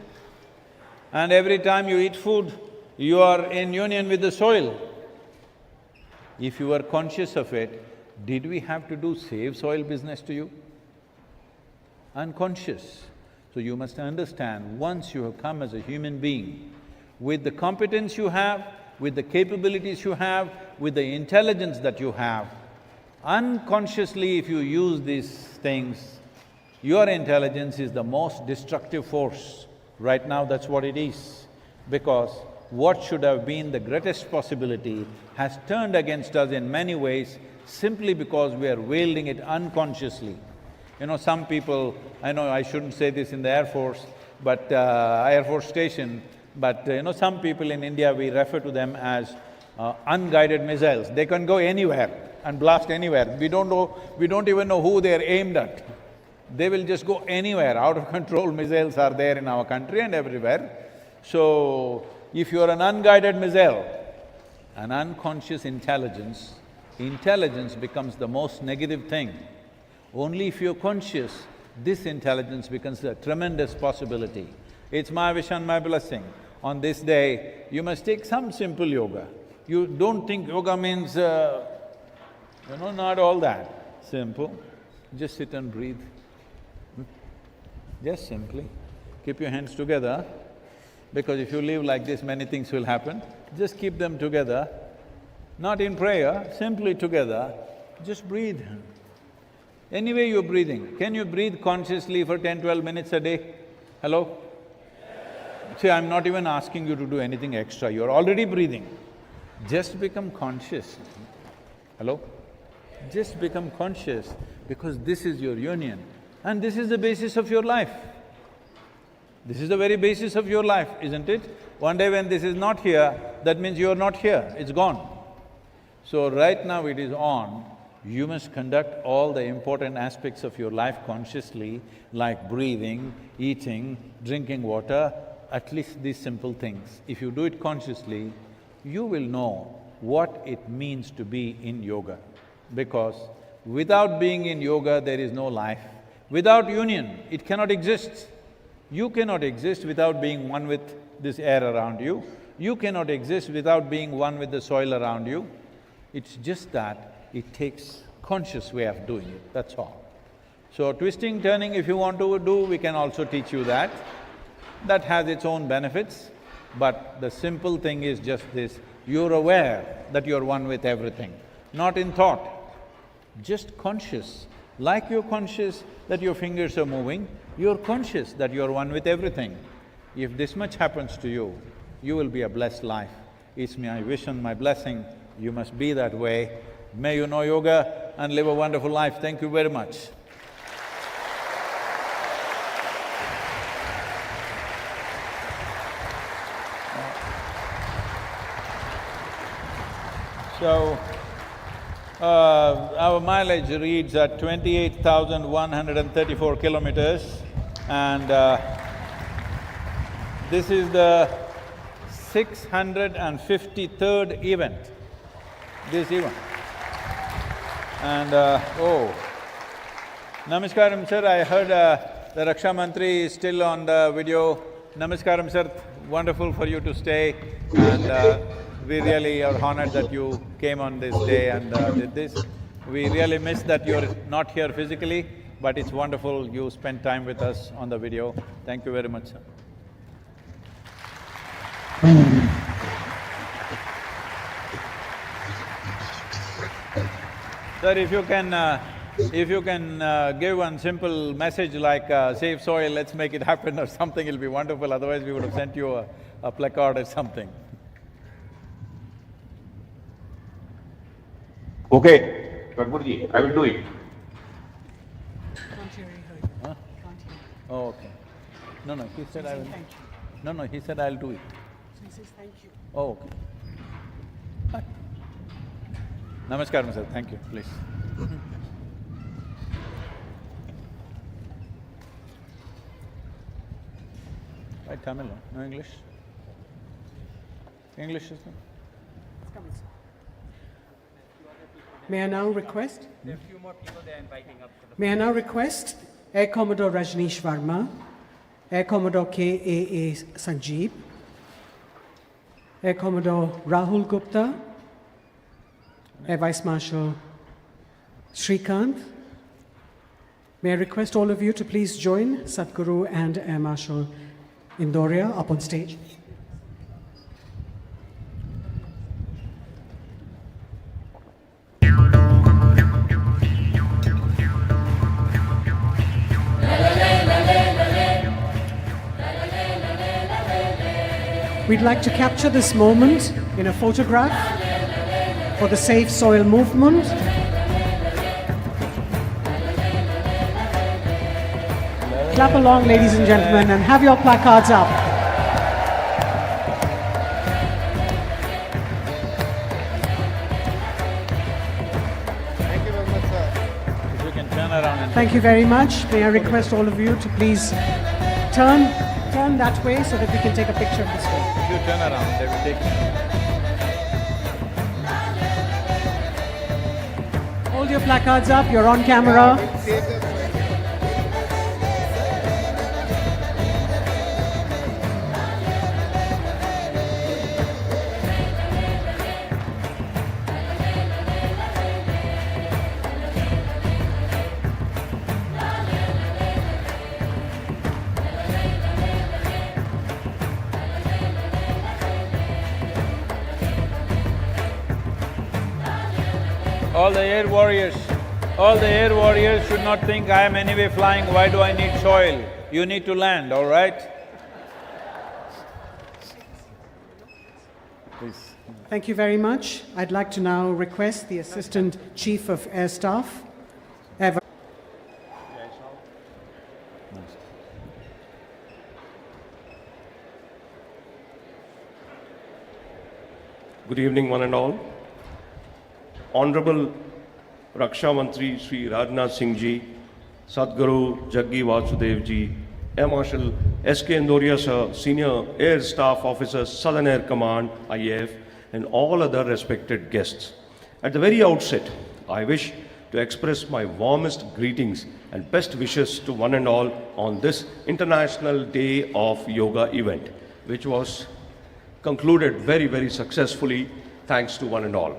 Speaker 3: And every time you eat food, you are in union with the soil. If you are conscious of it, did we have to do save soil business to you? Unconscious. So you must understand, once you have come as a human being, with the competence you have, with the capabilities you have, with the intelligence that you have, unconsciously if you use these things, your intelligence is the most destructive force. Right now, that's what it is. Because what should have been the greatest possibility has turned against us in many ways simply because we are wielding it unconsciously. Some people, I know I shouldn't say this in the Air Force, but Air Force Station, but some people in India, we refer to them as unguided missiles. They can go anywhere and blast anywhere. We don't even know who they're aimed at. They will just go anywhere. Out of control missiles are there in our country and everywhere. So, if you are an unguided missile, an unconscious intelligence becomes the most negative thing. Only if you're conscious, this intelligence becomes a tremendous possibility. It's my wish and my blessing. On this day, you must take some simple yoga. You don't think yoga means, not all that. Simple. Just sit and breathe. Just simply keep your hands together, because if you live like this, many things will happen. Just keep them together, not in prayer, simply together. Just breathe. Anyway you're breathing. Can you breathe consciously for 10, 12 minutes a day? Hello? See, I'm not even asking you to do anything extra, you're already breathing. Just become conscious. Hello? Just become conscious, because this is your union and this is the basis of your life. This is the very basis of your life, isn't it? One day when this is not here, that means you're not here, it's gone. So right now it is on, you must conduct all the important aspects of your life consciously, like breathing, eating, drinking water, at least these simple things. If you do it consciously, you will know what it means to be in yoga. Because without being in yoga, there is no life. Without union, it cannot exist. You cannot exist without being one with this air around you. You cannot exist without being one with the soil around you. It's just that it takes conscious way of doing it, that's all. So twisting, turning, if you want to do, we can also teach you that. That has its own benefits, but the simple thing is just this, you're aware that you're one with everything, not in thought, just conscious. Like you're conscious that your fingers are moving, you're conscious that you're one with everything. If this much happens to you, you will be a blessed life. It's my wish and my blessing, you must be that way. May you know yoga and live a wonderful life. Thank you very much. So, our mileage reads at 28,134 kilometers, and this is the 653rd event, this event. And oh, Namaskaram sir, I heard the Raksha Mantri is still on the video. Namaskaram sir, wonderful for you to stay, and we really are honored that you came on this day and did this. We really miss that you're not here physically, but it's wonderful you spent time with us on the video. Thank you very much, sir. Sir, if you can give one simple message like save soil, let's make it happen or something, it'll be wonderful, otherwise we would have sent you a placard or something.
Speaker 1: Okay, Sadhguruji, I will do it.
Speaker 2: Can't hear you.
Speaker 3: Huh?
Speaker 2: Can't hear.
Speaker 3: Oh, okay. No, he said I will…
Speaker 2: Thank you.
Speaker 3: No, he said I'll do it.
Speaker 2: So he says thank you.
Speaker 3: Oh, okay. Hi. Namaskaram, sir. Thank you, please. Why Tamil? No English? English is no?
Speaker 2: It's coming, sir. May I now request?
Speaker 4: There are a few more people they're inviting up for the…
Speaker 2: May I now request Air Commodore Rajneesh Verma, Air Commodore K.A.A. Sanjeev, Air Commodore Rahul Gupta, Air Vice Marshal Srikanth. May I request all of you to please join Sadhguru and Air Marshal Indoria up on stage. We'd like to capture this moment in a photograph for the Safe Soil movement. Clap along, ladies and gentlemen, and have your placards up.
Speaker 4: Thank you very much, sir.
Speaker 3: If you can turn around and…
Speaker 2: Thank you very much. May I request all of you to please turn that way so that we can take a picture of this way.
Speaker 3: If you turn around, they will take it.
Speaker 2: Hold your placards up, you're on camera.
Speaker 4: Save the…
Speaker 3: All the air warriors should not think I am anyway flying, why do I need soil? You need to land, all right? Please.
Speaker 2: Thank you very much. I'd like to now request the Assistant Chief of Air Staff,
Speaker 5: Good evening, one and all. Honorable Raksha Mantri Sri Rajnath Singh Ji, Sadhguru Jaggi Vasudev Ji, Air Marshal S.K. Andoria Sir, Senior Air Staff Officer, Southern Air Command, IAF, and all other respected guests. At the very outset, I wish to express my warmest greetings and best wishes to one and all on this International Day of Yoga event, which was concluded very, very successfully, thanks to one and all.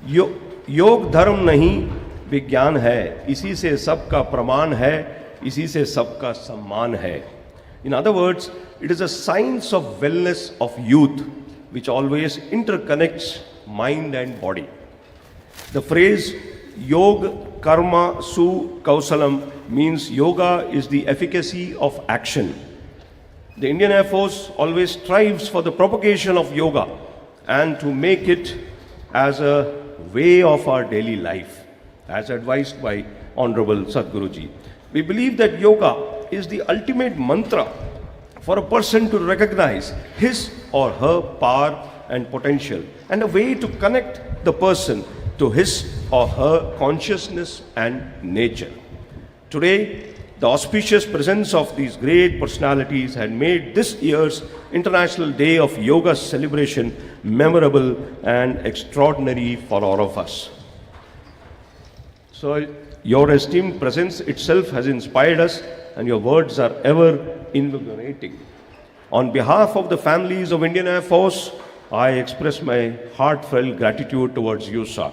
Speaker 5: योग धर्म नहीं विज्ञान है, इसी से सबका प्रमाण है, इसी से सबका सम्मान है. In other words, it is a science of wellness of youth which always interconnects mind and body. The phrase Yog Karma Su Kausalam means yoga is the efficacy of action. The Indian Air Force always strives for the propagation of yoga and to make it as a way of our daily life, as advised by Honorable Sadhguru Ji. We believe that yoga is the ultimate mantra for a person to recognize his or her power and potential, and a way to connect the person to his or her consciousness and nature. Today, the auspicious presence of these great personalities had made this year's International Day of Yoga celebration memorable and extraordinary for all of us. So, your esteemed presence itself has inspired us, and your words are ever invigorating. On behalf of the families of Indian Air Force, I express my heartfelt gratitude towards you, sir.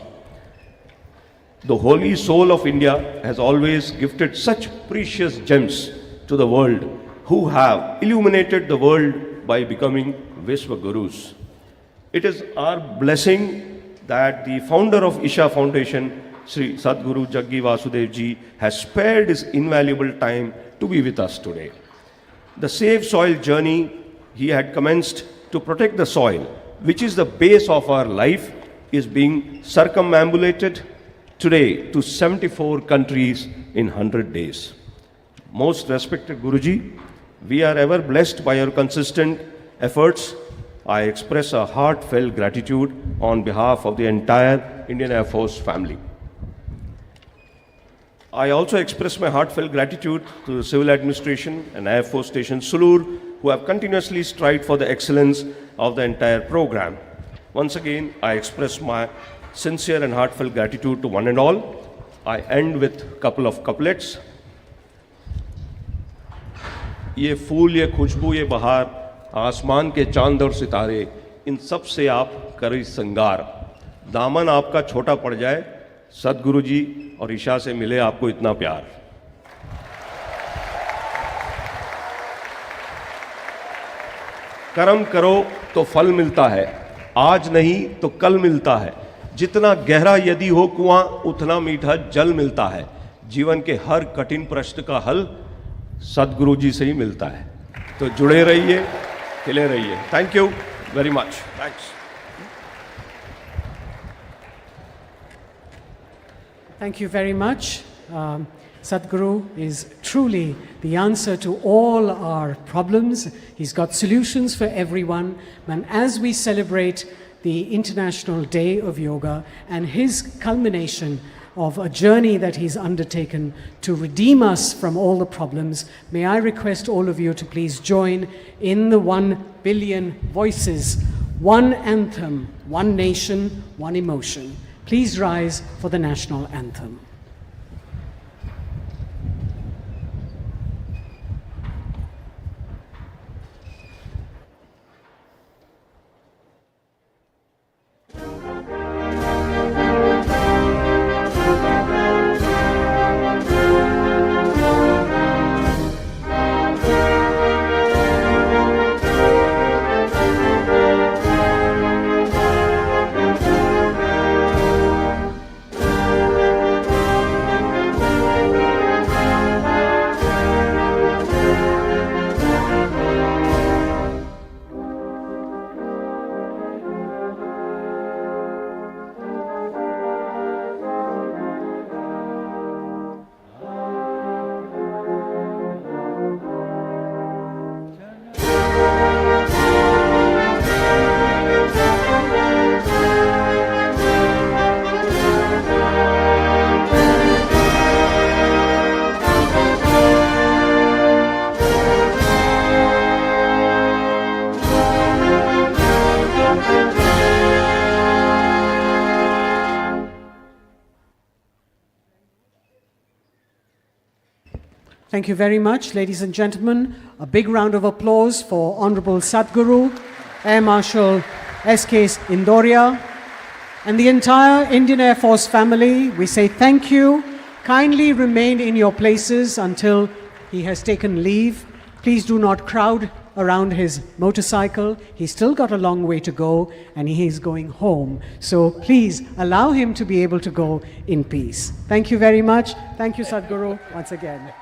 Speaker 5: The holy soul of India has always gifted such precious gems to the world, who have illuminated the world by becoming Vishwa Gurus. It is our blessing that the founder of Isha Foundation, Sri Sadhguru Jaggi Vasudev Ji, has spared his invaluable time to be with us today. The Save Soil journey he had commenced to protect the soil, which is the base of our life, is being circumambulated today to 74 countries in 100 days. Most respected Guruji, we are ever blessed by your consistent efforts. I express a heartfelt gratitude on behalf of the entire Indian Air Force family. I also express my heartfelt gratitude to the Civil Administration and Air Force Station Sulur, who have continuously strived for the excellence of the entire program. Once again, I express my sincere and heartfelt gratitude to one and all. I end with a couple of couplets. ये फूल, ये खुशबू, ये बहार, आसमान के चांद और सितारे, इन सब से आप करें संगार. दामन आपका छोटा पड़ जाए, सदगुरु जी और ईशा से मिले आपको इतना प्यार. कर्म करो तो फल मिलता है, आज नहीं तो कल मिलता है. जितना गहरा यदि हो कुआं, उतना मीठा जल मिलता है. जीवन के हर कठिन प्रश्न का हल सदगुरु जी से ही मिलता है. तो जुड़े रहिए, खिले रहिए. Thank you very much. Thanks.
Speaker 2: Thank you very much. Sadhguru is truly the answer to all our problems. He's got solutions for everyone. And as we celebrate the International Day of Yoga and his culmination of a journey that he's undertaken to redeem us from all the problems, may I request all of you to please join in the 1 billion voices, one anthem, one nation, one emotion. Please rise for the national anthem. Thank you very much, ladies and gentlemen. A big round of applause for Honorable Sadhguru, Air Marshal S.K. Indoria, and the entire Indian Air Force family. We say thank you. Kindly remain in your places until he has taken leave. Please do not crowd around his motorcycle. He's still got a long way to go and he is going home. So please allow him to be able to go in peace. Thank you very much. Thank you, Sadhguru, once again.